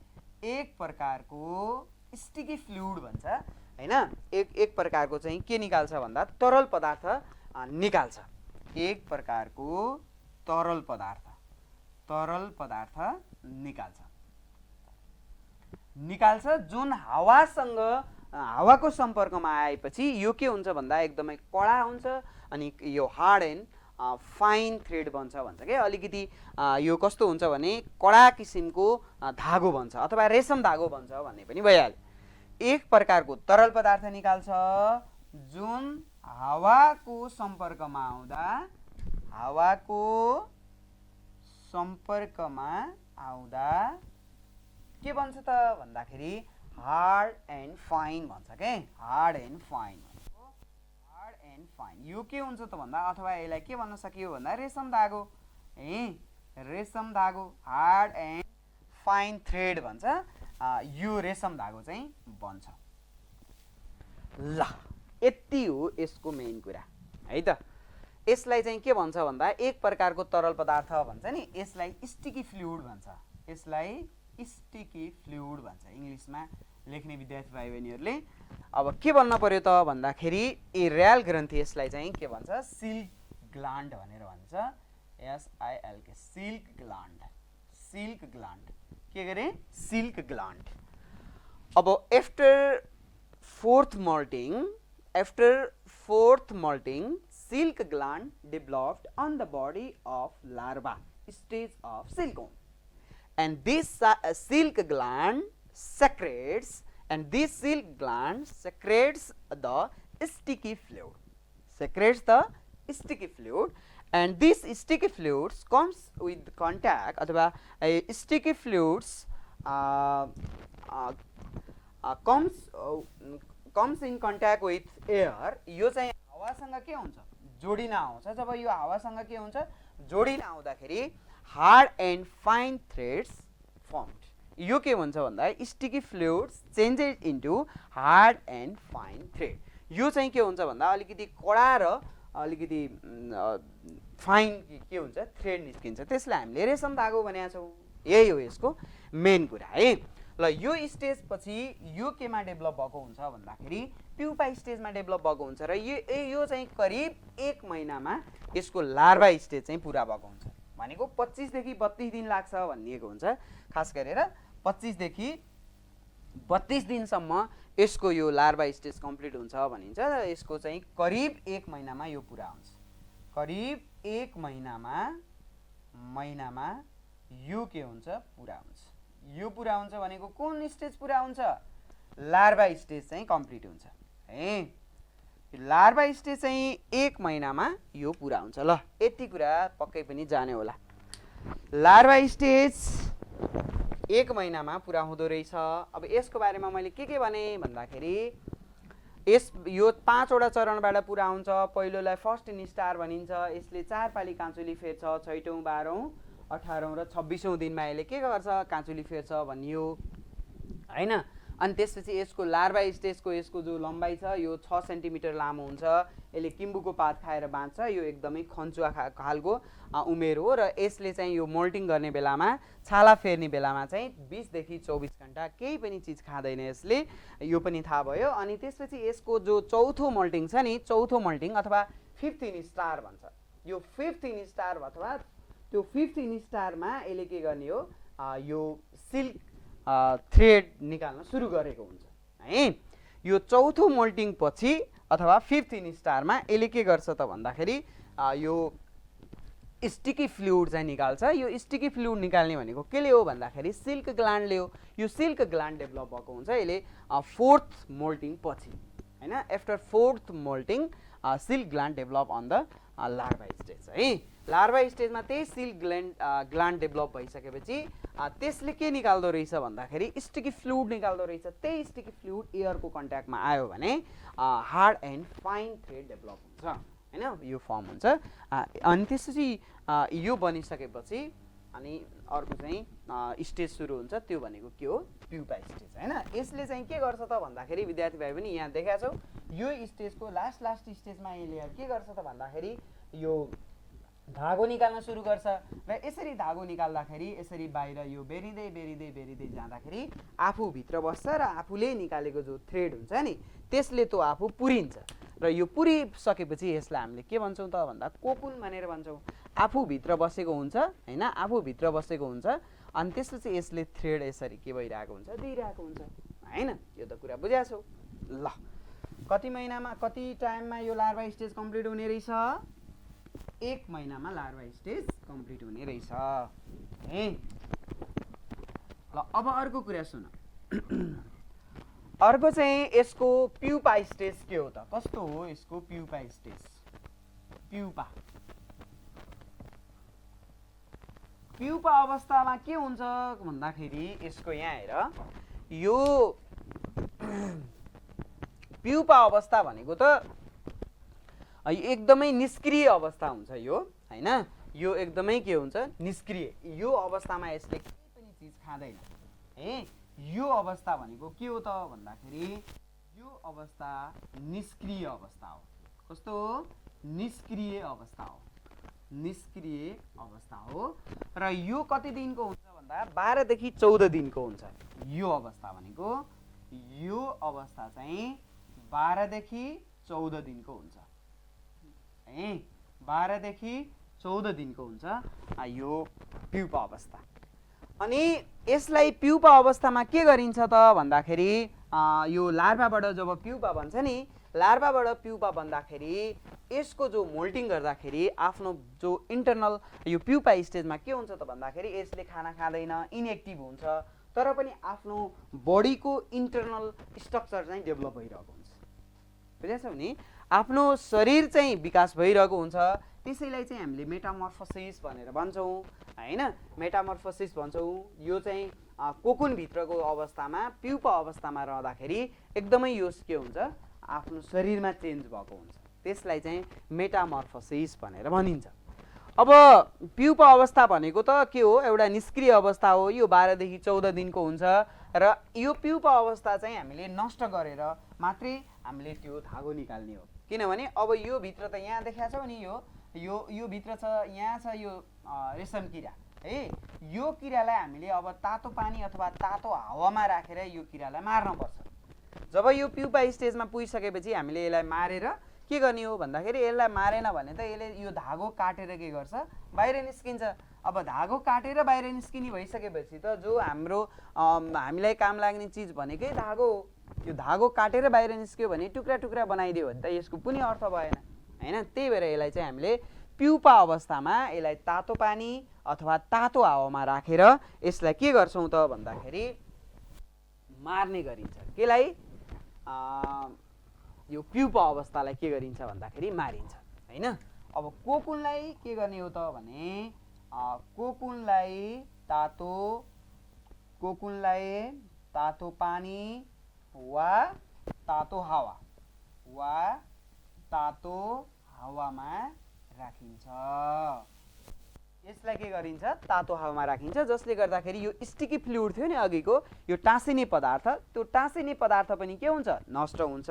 एक प्रकारको स्टिकी फ्लुइड भन्छ हैन, एक प्रकारको चाहिँ के निकाल्छ भन्दा तरल पदार्थ निकाल्छ, एक प्रकारको तरल पदार्थ निकाल्छ जुन हावासँग हावाको सम्पर्कमा आएपछि यो के हुन्छ भन्दा एकदमै कडा हुन्छ अनि यो हार्ड एन्ड फाइन थ्रेड बन्छ क्या। अलिकति यो कस्तो हुन्छ भने कडा किसिमको धागो बन्छ अथवा रेशम धागो बन्छ भन्ने पनि भइहाल्यो। एक प्रकारको तरल पदार्थ निकाल्छ जुन हावाको सम्पर्कमा आउँदा के बन्छ त भन्दाखेरि हार्ड एन्ड फाइन भन्छ के, हार्ड एन्ड फाइन। यो के हुन्छ त भन्दा अथवा यसलाई के भन्न सकियो भन्दा रेशम धागो है, रेशम धागो हार्ड एन्ड फाइन थ्रेड भन्छ, यो रेशम धागो चाहिँ बन्छ। ल यति हो यसको मेन कुरा है त। यसलाई चाहिँ के भन्छ भन्दा एक प्रकारको तरल पदार्थ भन्छ नि, यसलाई स्टिकी फ्लुइड भन्छ, यसलाई स्टिकी फ्लुइड भन्छ इङ्ग्लिसमा लेख्ने विद्यार्थी भाइ बहिनीहरूले। अब के भन्न पर्यो त भन्दाखेरि ए र्याल ग्रन्थि यसलाई चाहिँ के भन्छ? सिल्क ग्ल्यान्ड भनेर भन्छ, SILK, silk gland, silk gland के गरे? Silk gland. अब after 4th moulting silk gland developed on the body of larva stage of silkworm and this silk gland secretes the sticky fluid. Secretes the sticky fluid, and this sticky fluids comes with contact अथवा sticky fluids comes in contact with air. यो चाहिँ हावासँग के हुन्छ जोडिन आउँछ. जब यो हावासँग के हुन्छ जोडिन आउँदाखेरि hard and fine threads formed. यो के भन्छ भन्दा sticky fluids changes into hard and fine thread. यो चाहिँ के हुन्छ भन्दा अलिकति कडा र अलिकति फाइन के हुन्छ थ्रेड निस्किन्छ. त्यसलाई हामीले रेशम धागो भनेका छौँ. यही हो यसको मेन कुरा है. ल यो स्टेज पछि यो केमा डेभलप भएको हुन्छ भन्दाखेरि प्युपा स्टेजमा डेभलप भएको हुन्छ र यो चाहिँ करिब 1 महिनामा यसको लार्भा स्टेज चाहिँ पुरा भएको हुन्छ. भनेको 25 देखि 32 दिन लाग्छ भनिएको हुन्छ. खास गरेर 25 देखि 32 दिनसम्म यसको यो लार्भा स्टेज कम्प्लिट हुन्छ भनिन्छ र यसको चाहिँ करिब 1 महिनामा यो पुरा हुन्छ. करिब 1 महिनामा यो के हुन्छ पुरा हुन्छ. यो पुरा हुन्छ भनेको कुन स्टेज पुरा हुन्छ लार्भा स्टेज चाहिँ कम्प्लिट हुन्छ है. लार्भा स्टेज चाहिँ 1 महिनामा यो पुरा हुन्छ. ल यति कुरा पक्कै पनि जाने होला. लार्भा स्टेज 1 महिनामा पुरा हुँदो रहेछ. अब यसको बारेमा मैले के भने भन्दाखेरि यो 5 वटा चरणबाट पुरा हुन्छ. पहिलोलाई फर्स्ट इन स्टार भनिन्छ. यसले 4 पाली काँचुली फेर्छ. 6औं 12औं 18औं र 26औं दिनमा यसले के गर्छ काँचुली फेर्छ भनियो हैन. अनि त्यसपछि यसको लार्भा स्टेजको यसको जो लम्बाइ छ यो 6 सेन्टिमिटर लामो हुन्छ. यसले किम्बुको पात खाएर बाँच्छ. यो एकदमै खन्चुवा खालको उमेर हो र यसले चाहिँ यो मोल्टिङ गर्ने बेलामा छाला फेर्ने बेलामा चाहिँ 20 देखि 24 घण्टा केही पनि चिज खाँदैन यसले. यो पनि थाहा भयो. अनि त्यसपछि यसको जो चौथो मोल्टिङ छ नि चौथो मोल्टिङ अथवा 5th इन स्टार भन्छ. यो 5th इन स्टार अथवा त्यो 5th इन स्टारमा यसले के गर्ने हो यो सिल्क थ्रेड निकाल्न सुरु गरेको हुन्छ है. यो चौथो मोल्टिङ पछि अथवा 5th इन स्टारमा यसले के गर्छ त भन्दाखेरि यो स्टिकी फ्लुइड चाहिँ निकाल्छ. यो स्टिकी फ्लुइड निकाल्ने भनेको केले हो भन्दाखेरि सिल्क ग्ल्यान्डले हो. यो सिल्क ग्ल्यान्ड डेभलप भएको हुन्छ यसले 4th मोल्टिङ पछि हैन. After 4th moulting silk gland develop on the larva stage है. लार्भा स्टेजमा त्यही सिल्क ग्ल्यान्ड डेभलप भइसकेपछि त्यसले के निकाल्दो रहेछ भन्दाखेरि स्टिकी फ्लुइड निकाल्दो रहेछ. त्यही स्टिकी फ्लुइड एयरको कन्ट्याक्टमा आयो भने hard and fine thread develop हुन्छ हैन. यो फर्म हुन्छ. अनि त्यसपछि यो बनिसकेपछि अनि अर्को चाहिँ स्टेज सुरु हुन्छ. त्यो भनेको के हो प्युपा स्टेज हैन. यसले चाहिँ के गर्छ त भन्दाखेरि विद्यार्थी भाइ पनि यहाँ देखाएको छौ. यो स्टेजको लास्ट स्टेजमा यसले के गर्छ त भन्दाखेरि यो धागो निकाल्न सुरु गर्छ र यसरी धागो निकाल्दाखेरि यसरी बाहिर यो बेरिँदै जाँदाखेरि आफू भित्र बस्छ र आफूले निकालेको जो थ्रेड हुन्छ नि त्यसले त्यो आफू पुरिन्छ र यो पुरिसकेपछि यसलाई हामीले के भन्छौँ त भन्दा कोकुन भनेर भन्छौँ. आफू भित्र बसेको हुन्छ हैन. आफू भित्र बसेको हुन्छ अनि त्यसपछि यसले थ्रेड यसरी के भइरहेको हुन्छ दिइरहेको हुन्छ हैन. यो त कुरा बुझ्या छौ. ल कति महिनामा कति टाइममा यो लार्भा स्टेज कम्प्लिट हुने रहेछ 1 महिनामा लार्भा स्टेज कम्प्लिट हुने रहेछ है. ल अब अर्को कुरा सुन. अर्को चाहिँ यसको प्युपा स्टेज के हो त कस्तो हो यसको प्युपा स्टेज. प्युपा अवस्थामा के हुन्छ भन्दाखेरि यसको यहाँ हेर यो प्युपा अवस्था भनेको त एकदमै निष्क्रिय अवस्था हुन्छ यो हैन. यो एकदमै के हुन्छ निष्क्रिय. यो अवस्थामा यसले केही पनि चिज खाँदैन है. यो अवस्था भनेको के हो त भन्दाखेरि यो अवस्था निष्क्रिय अवस्था हो. कस्तो हो निष्क्रिय अवस्था हो. निष्क्रिय अवस्था हो र यो कति दिनको हुन्छ भन्दा 12 देखि 14 दिनको हुन्छ. यो अवस्था भनेको यो अवस्था चाहिँ 12 देखि 14 दिनको हुन्छ है. 12 देखि 14 दिनको हुन्छ यो प्युपा अवस्था. अनि यसलाई प्युपा अवस्थामा के गरिन्छ त भन्दाखेरि यो लार्भाबाट जब प्युपा बन्छ नि लार्भाबाट प्युपा बन्दाखेरि यसको जो मोल्टिङ गर्दाखेरि आफ्नो जो इन्टरनल यो प्युपा स्टेजमा के हुन्छ त भन्दाखेरि यसले खाना खाँदैन, इनएक्टिभ हुन्छ, तर पनि आफ्नो बडीको इन्टरनल स्ट्रक्चर चाहिँ डेभलप भइरहेको हुन्छ। बुझ्दैछौ नि? आफ्नो शरीर चाहिँ विकास भइरहेको हुन्छ। त्यसैलाई चाहिँ हामीले मेटामर्फोसिस भनेर भन्छौँ हैन, मेटामर्फोसिस भन्छौँ। यो चाहिँ कोकुनभित्रको अवस्थामा, प्युपा अवस्थामा रहँदाखेरि एकदमै यो के हुन्छ, आफ्नो शरीरमा चेन्ज भएको हुन्छ। त्यसलाई चाहिँ मेटामर्फोसिस भनेर भनिन्छ। अब प्युपा अवस्था भनेको त के हो, एउटा निष्क्रिय अवस्था हो। यो 12 देखि 14 दिनको हुन्छ र यो प्युपा अवस्था चाहिँ हामीले नष्ट गरेर मात्रै हामीले त्यो धागो निकाल्ने हो। किनभने अब यो भित्र त यहाँ देखाएको छौ नि, यो भित्र छ, यहाँ छ यो रेशम किरा है। यो किरालाई हामीले अब तातो पानी अथवा तातो हावामा राखेर यो किरालाई मार्नुपर्छ। जब यो प्युपा स्टेजमा पुगिसकेपछि हामीले यसलाई मारेर के गर्ने हो भन्दाखेरि यसलाई मारेन भने त यसले यो धागो काटेर के गर्छ, बाहिर निस्किन्छ। अब धागो काटेर बाहिर निस्किने भइसकेपछि त जो हाम्रो हामीलाई काम लाग्ने चिज भनेकै धागो हो। यो धागो काटेर बाहिर निस्क्यो भने टुक्रा टुक्रा बनाइदियो भने त यसको कुनै अर्थ भएन हैन। त्यही भएर यसलाई चाहिँ हामीले प्युपा अवस्थामा यसलाई तातो पानी अथवा तातो हावामा राखेर यसलाई के गर्छौँ त भन्दाखेरि मार्ने गरिन्छ। केलाई? यो प्युपा अवस्थालाई के गरिन्छ भन्दाखेरि मारिन्छ हैन। अब कोकुनलाई के गर्ने हो त भने कोकुनलाई तातो पानी वा तातो हावामा राखिन्छ। यसलाई के गरिन्छ, तातो हावामा राखिन्छ, जसले गर्दाखेरि यो स्टिकी फ्लुइड थियो नि अघिको, यो टाँसिने पदार्थ, त्यो टाँसिने पदार्थ पनि के हुन्छ, नष्ट हुन्छ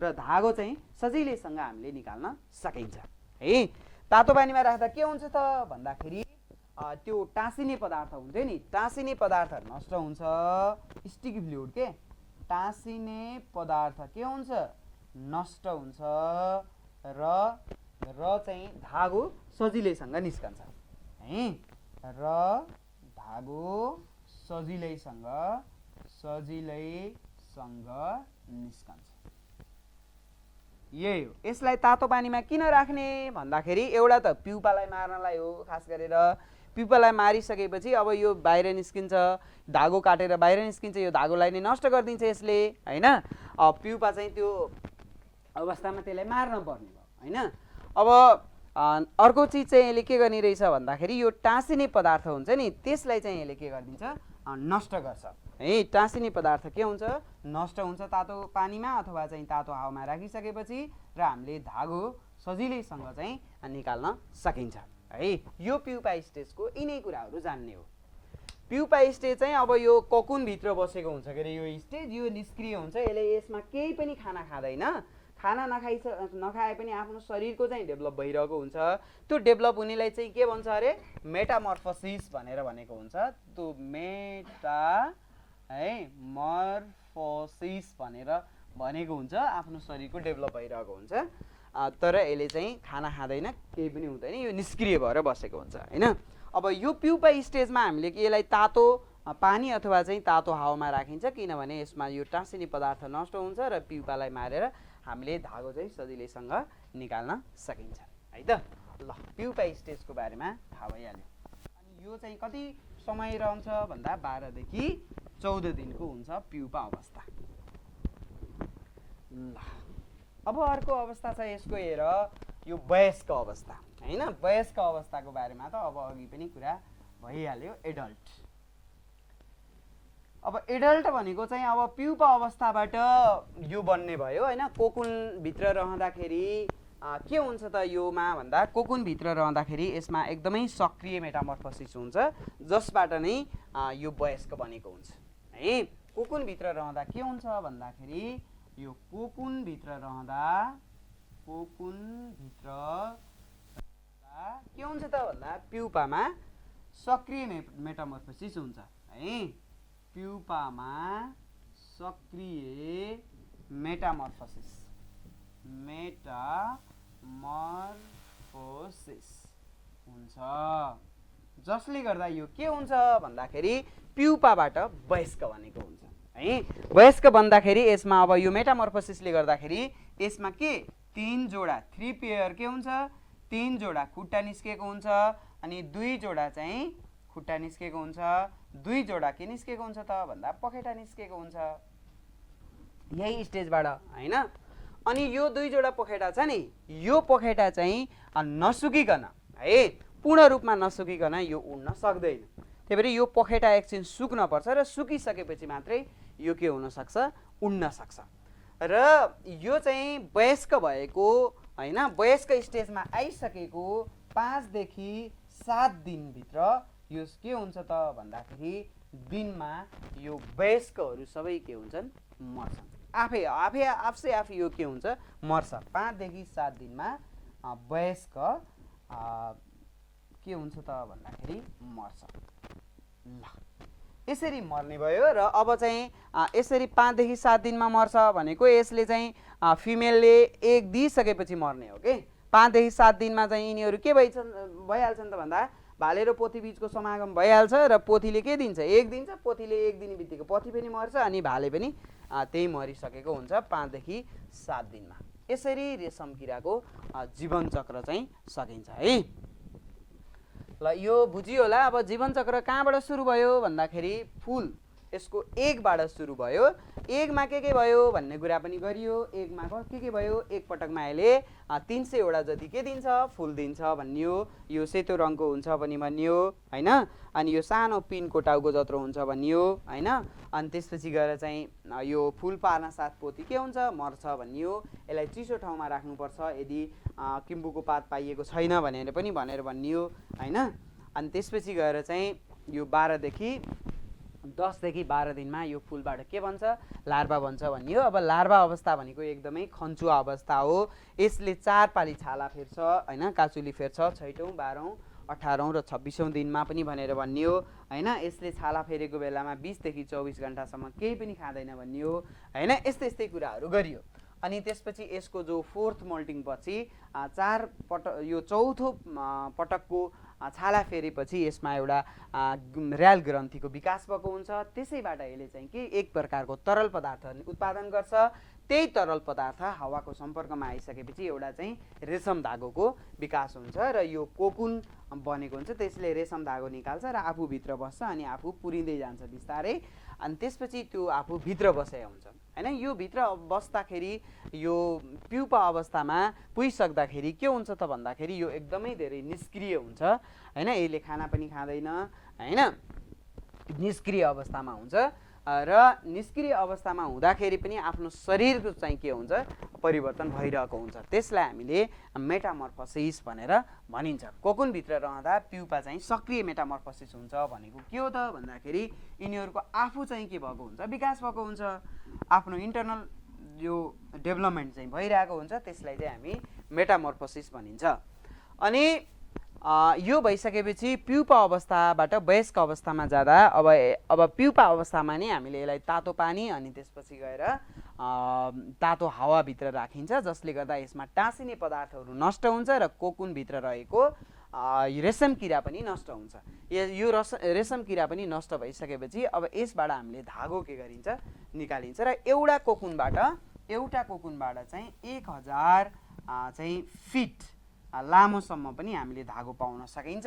र धागो चाहिँ सजिलैसँग हामीले निकाल्न सकिन्छ है। तातो पानीमा राख्दा के हुन्छ त भन्दाखेरि त्यो टाँसिने पदार्थ हुन्थ्यो नि, टाँसिने पदार्थ नष्ट हुन्छ। स्टिकी फ्लुइड के टाँसिने पदार्थ के हुन्छ, नष्ट हुन्छ र चाहिँ धागो सजिलैसँग निस्कन्छ है। र धागो सजिलैसँग निस्कन्छ। यही हो। यसलाई तातो पानीमा किन राख्ने भन्दाखेरि एउटा त प्युपालाई मार्नलाई हो। खास गरेर प्युपालाई मारिसकेपछि अब यो बाहिर निस्किन्छ, धागो काटेर बाहिर निस्किन्छ, यो धागोलाई नै नष्ट गरिदिन्छ यसले हैन। प्युपा चाहिँ त्यो अवस्थामा त्यसलाई मार्न पर्ने भयो हैन। अब अर्को चिज चाहिँ यसले के गर्ने रहेछ भन्दाखेरि यो टाँसिने पदार्थ हुन्छ नि, त्यसलाई चाहिँ यसले के गरिदिन्छ, नष्ट गर्छ है। टाँसिने पदार्थ के हुन्छ, नष्ट हुन्छ तातो पानीमा अथवा चाहिँ तातो हावामा राखिसकेपछि र हामीले धागो सजिलैसँग चाहिँ निकाल्न सकिन्छ है। यो प्युपा स्टेजको यिनै कुराहरू जान्ने हो। प्युपा स्टेज चाहिँ अब यो कोकुनभित्र बसेको हुन्छ के अरे यो स्टेज, यो निष्क्रिय हुन्छ। यसमा केही पनि खाना खाँदैन, खाना नखाए पनि आफ्नो शरीरको चाहिँ डेभलप भइरहेको हुन्छ। त्यो डेभलप हुनेलाई चाहिँ के भन्छ अरे, मेटामर्फोसिस भनेर भनेको हुन्छ। त्यो मेटामर्फोसिस भनेर भनेको हुन्छ, आफ्नो शरीरको डेभलप भइरहेको हुन्छ। तर यसले चाहिँ खाना खाँदैन, केही पनि हुँदैन, यो निष्क्रिय भएर बसेको हुन्छ हैन। अब यो प्युपा स्टेजमा हामीले यसलाई तातो पानी अथवा चाहिँ तातो हावामा राखिन्छ, किनभने यसमा यो टाँसिने पदार्थ नष्ट हुन्छ र प्युपालाई मारेर हामीले धागो चाहिँ सजिलैसँग निकाल्न सकिन्छ है त। ल, प्युपा स्टेजको बारेमा थाहा भइहाल्यो। अनि यो चाहिँ कति समय रहन्छ भन्दा 12 देखि 14 दिनको हुन्छ प्युपा अवस्था। ल, अब अर्को अवस्था छ यसको, हेर यो वयस्क अवस्था हैन। वयस्क अवस्थाको बारेमा त अब अघि पनि कुरा भइहाल्यो, एडल्ट। अब एडल्ट भनेको चाहिँ अब प्युपा अवस्थाबाट यो बन्ने भयो हैन। कोकुनभित्र रहँदाखेरि के हुन्छ त योमा भन्दा, कोकुनभित्र रहँदाखेरि यसमा एकदमै सक्रिय मेटामर्फोसिस हुन्छ, जसबाट नै यो वयस्क बनेको हुन्छ है। कोकुनभित्र रहँदा के हुन्छ भन्दाखेरि यो कोकुनभित्र रहँदा के हुन्छ त भन्दा प्युपामा सक्रिय मेटामर्फोसिस हुन्छ है। प्युपामा सक्रिय मेटामर्फोसिस हुन्छ, जसले गर्दा यो के हुन्छ भन्दाखेरि प्युपाबाट वयस्क बनेको हुन्छ है। वयस्क बन्दाखेरि यसमा अब यो मेटामर्फोसिसले गर्दाखेरि यसमा के 3 जोडा 3 पेयर के हुन्छ 3 जोडा खुट्टा निस्केको हुन्छ अनि 2 जोडा चाहिँ खुट्टा निस्केको हुन्छ 2 जोडा के निस्केको हुन्छ त भन्दा पखेटा निस्केको हुन्छ यही स्टेजबाट हैन। अनि यो 2 जोडा पखेटा छ नि यो पखेटा चाहिँ नसुकिकन है पूर्ण रूपमा नसुकिकन यो उड्न सक्दैन। त्यही भएर यो पखेटा एकछिन सुक्न पर्छ र सुकिसकेपछि मात्रै यो के हुन सक्छ उड्न सक्छ। र यो चाहिँ वयस्क भएको हैन वयस्क स्टेजमा आइसकेको 5 देखि 7 दिनभित्र यो के हुन्छ त भन्दाखेरि दिनमा यो वयस्कहरू सबै के हुन्छन् मर्छन् आफै यो के हुन्छ मर्छ 5 देखि 7 दिनमा वयस्क के हुन्छ त भन्दाखेरि मर्छ। ल यसरी मर्ने भयो र अब चाहिँ यसरी 5 देखि 7 दिनमा मर्छ भनेको यसले चाहिँ फिमेलले एग दिइसकेपछि मर्ने हो के 5 देखि 7 दिनमा चाहिँ यिनीहरू के भइहाल्छन् त भन्दा भाले र पोथी बीचको समागम भइहाल्छ र पोथीले के दिन्छ एग दिन्छ पोथीले एग दिने बित्तिकै पोथी पनि मर्छ अनि भाले पनि त्यही मरिसकेको हुन्छ 5 देखि 7 दिनमा। यसरी रेशम किराको जीवन चक्र चाहिँ सकिन्छ है। ल यो बुझियो होला। अब जीवन चक्र कहाँबाट सुरु भयो भन्दाखेरि फुल यसको एगबाट सुरु भयो एगमा के भयो भन्ने कुरा पनि गरियो एगमा के भयो एक पटकमा यसले 300 वटा जति के दिन्छ फुल दिन्छ भनियो यो सेतो रङको हुन्छ पनि भनियो हैन अनि यो सानो पिनको टाउको जत्रो हुन्छ भनियो हैन अनि त्यसपछि गएर चाहिँ यो फुल पार्न साथ पोथी के हुन्छ मर्छ भनियो यसलाई चिसो ठाउँमा राख्नुपर्छ यदि किम्बुको पात पाइएको छैन भनेर पनि भनियो हैन अनि त्यसपछि गएर चाहिँ यो 10 देखि 12 दिनमा यो फुलबाट के बन्छ लार्भा बन्छ भनियो। अब लार्भा अवस्था भनेको एकदमै खन्चुवा अवस्था हो यसले 4 पाली छाला फेर्छ हैन काचुली फेर्छ 6औं 12औं 18औं र 26औं दिनमा पनि भनेर भनियो हैन यसले छाला फेरेको बेलामा 20 देखि 24 घण्टासम्म केही पनि खाँदैन भनियो हैन यस्तै कुराहरू गरियो। अनि त्यसपछि यसको जो 4th मोल्टिङ पछि 4 पटक यो चौथो पटकको छाला फेरेपछि यसमा एउटा र्याल ग्रन्थीको विकास भएको हुन्छ त्यसैबाट यसले चाहिँ के एक प्रकारको तरल पदार्थ उत्पादन गर्छ त्यही तरल पदार्थ हावाको सम्पर्कमा आइसकेपछि एउटा चाहिँ रेशम धागोको विकास हुन्छ र यो कोकुन बनेको हुन्छ त्यसले रेशम धागो निकाल्छ र आफू भित्र बस्छ अनि आफू पुरिँदै जान्छ बिस्तारै अनि त्यसपछि त्यो आफू भित्र बसेको हुन्छ हैन यो भित्र बस्दाखेरि यो प्युपा अवस्थामा पुगिसक्दाखेरि के हुन्छ त भन्दाखेरि यो एकदमै धेरै निष्क्रिय हुन्छ हैन यसले खाना पनि खाँदैन हैन निष्क्रिय अवस्थामा हुन्छ र निष्क्रिय अवस्थामा हुँदाखेरि पनि आफ्नो शरीरको चाहिँ के हुन्छ परिवर्तन भइरहेको हुन्छ त्यसलाई हामीले मेटामर्फोसिस भनेर भनिन्छ। कोकुन भित्र रहँदा प्युपा चाहिँ सक्रिय मेटामर्फोसिस हुन्छ भनेको के हो त भन्दाखेरि यिनीहरूको आफू चाहिँ के भएको हुन्छ विकास भएको हुन्छ आफ्नो इन्टरनल यो डेभलपमेन्ट चाहिँ भइरहेको हुन्छ त्यसलाई चाहिँ हामी मेटामर्फोसिस भनिन्छ। अनि यो भइसकेपछि प्युपा अवस्थाबाट वयस्क अवस्थामा जाँदा अब प्युपा अवस्थामा नै हामीले यसलाई तातो पानी अनि त्यसपछि गएर तातो हावाभित्र राखिन्छ जसले गर्दा यसमा टाँसिने पदार्थहरू नष्ट हुन्छ र कोकुनभित्र रहेको रेशम किरा पनि नष्ट हुन्छ। यो रेशम किरा पनि नष्ट भइसकेपछि अब यसबाट हामीले धागो के गरिन्छ निकालिन्छ र एउटा कोकुनबाट चाहिँ 1000 चाहिँ फिट लामोसम्म पनि हामीले धागो पाउन सकिन्छ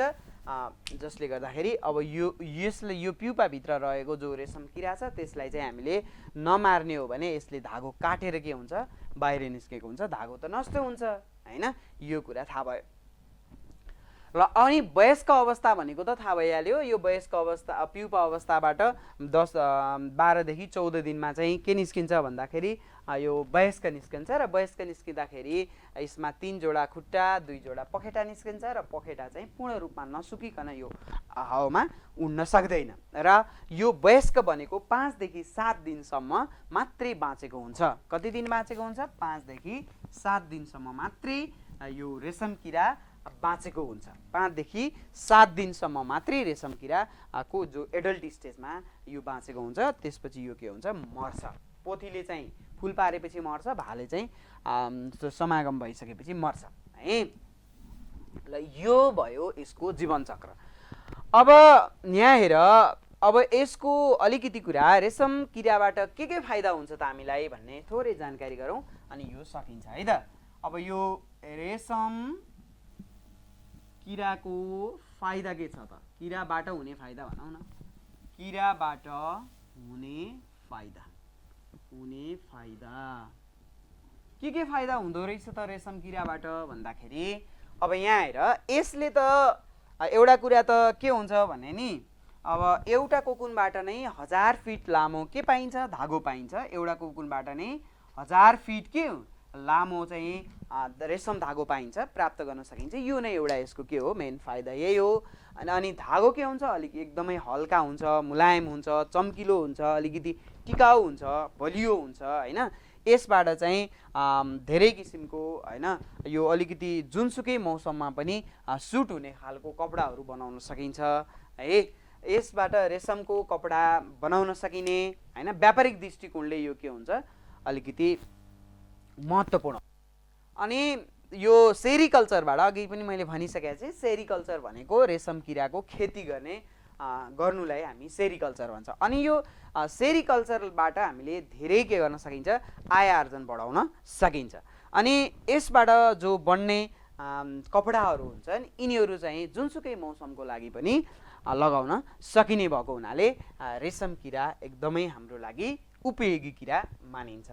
जसले गर्दाखेरि अब यो प्युपाभित्र रहेको जो रेशम किरा छ त्यसलाई चाहिँ हामीले नमार्ने हो भने यसले धागो काटेर के हुन्छ बाहिर निस्केको हुन्छ धागो त नष्ट हुन्छ हैन यो कुरा थाहा भयो। र अनि वयस्क अवस्था भनेको त थाहा भइहाल्यो यो वयस्क अवस्था प्युपा अवस्थाबाट 12 देखि 14 दिनमा चाहिँ के निस्किन्छ भन्दाखेरि यो वयस्क निस्किन्छ र वयस्क निस्किँदाखेरि यसमा 3 जोडा खुट्टा 2 जोडा पखेटा निस्किन्छ र पखेटा चाहिँ पूर्ण रूपमा नसुकिकन यो हावामा उड्न सक्दैन र यो वयस्क भनेको 5 देखि 7 दिनसम्म मात्रै बाँचेको हुन्छ। कति दिन बाँचेको हुन्छ 5 देखि 7 दिनसम्म मात्रै यो रेशम किरा बाँचेको हुन्छ 5 देखि 7 दिनसम्म मात्रै रेशम किराको जो एडल्ट स्टेजमा यो बाँचेको हुन्छ त्यसपछि यो के हुन्छ मर्छ। पोथीले चाहिँ फुल पारेपछि मर्छ भाले चाहिँ समागम भइसकेपछि मर्छ है। ल यो भयो यसको जीवन चक्र। अब यहाँ हेर अब यसको अलिकति कुरा रेशम किराबाट के फाइदा हुन्छ त हामीलाई भन्ने थोरै जानकारी गरौँ अनि यो सकिन्छ है त। अब यो रेशम किराको फाइदा के छ त? किराबाट हुने फाइदा भनौँ न, किराबाट हुने फाइदा के फाइदा हुँदो रहेछ त रेशम किराबाट भन्दाखेरि, अब यहाँ हेर, यसले त एउटा कुरा त के हुन्छ भने नि, अब एउटा कोकुनबाट नै 1000 फिट लामो के पाइन्छ? धागो पाइन्छ। एउटा कोकुनबाट नै 1000 फिट के लामो चाहिँ रेशम धागो पाइन्छ, प्राप्त गर्न सकिन्छ। यो नै एउटा यसको के हो, मेन फाइदा यही हो। अनि धागो के हुन्छ, अलिक एकदमै हल्का हुन्छ, मुलायम हुन्छ, चम्किलो हुन्छ, अलिकति टिकाउ हुन्छ, बलियो हुन्छ हैन। यसबाट चाहिँ धेरै किसिमको हैन, यो अलिकति जुनसुकै मौसममा पनि सुट हुने खालको कपडाहरू बनाउन सकिन्छ है। यसबाट रेशमको कपडा बनाउन सकिने हैन, व्यापारिक दृष्टिकोणले यो के हुन्छ, अलिकति महत्त्वपूर्ण। अनि यो सेरिकल्चरबाट अघि पनि मैले भनिसकेको छु, सेरिकल्चर भनेको रेशम किराको खेती गर्नुलाई हामी सेरिकल्चर भन्छ। अनि यो सेरिकल्चरबाट हामीले धेरै के गर्न सकिन्छ, आय आर्जन बढाउन सकिन्छ। अनि यसबाट जो बन्ने कपडाहरू हुन्छन् यिनीहरू चाहिँ जुनसुकै मौसमको लागि पनि लगाउन सकिने भएको हुनाले रेशम किरा एकदमै हाम्रो लागि उपयोगी किरा मानिन्छ।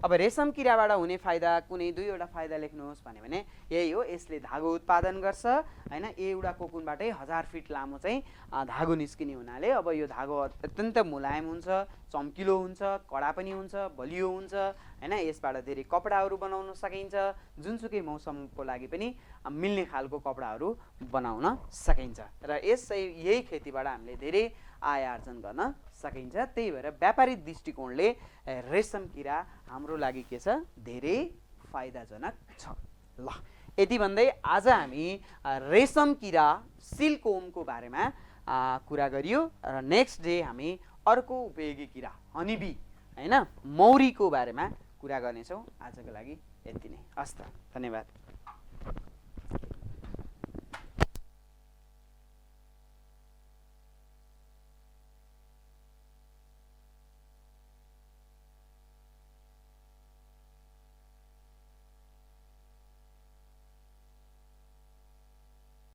अब रेशम किराबाट हुने फाइदा कुनै दुईवटा फाइदा लेख्नुहोस् भने यही हो, यसले धागो उत्पादन गर्छ हैन। एउटा कोकुनबाटै 1000 फिट लामो चाहिँ धागो निस्किने हुनाले अब यो धागो अत्यन्त मुलायम हुन्छ, चम्किलो हुन्छ, कडा पनि हुन्छ, बलियो हुन्छ हैन। यसबाट धेरै कपडाहरू बनाउन सकिन्छ, जुनसुकै मौसमको लागि पनि मिल्ने खालको कपडाहरू बनाउन सकिन्छ। र यही खेतीबाट हामीले धेरै आय आर्जन गर्न सकिन्छ। त्यही भएर व्यापारिक दृष्टिकोणले रेशम किरा हाम्रो लागि के छ, धेरै फाइदाजनक छ। ल, यति भन्दै आज हामी रेशम किरा सिल्कवोर्मको बारेमा कुरा गरियो र नेक्स्ट डे हामी अर्को उपयोगी किरा हनीबी हैन, मौरीको बारेमा कुरा गर्नेछौँ। आजको लागि यति नै, हस् त, धन्यवाद।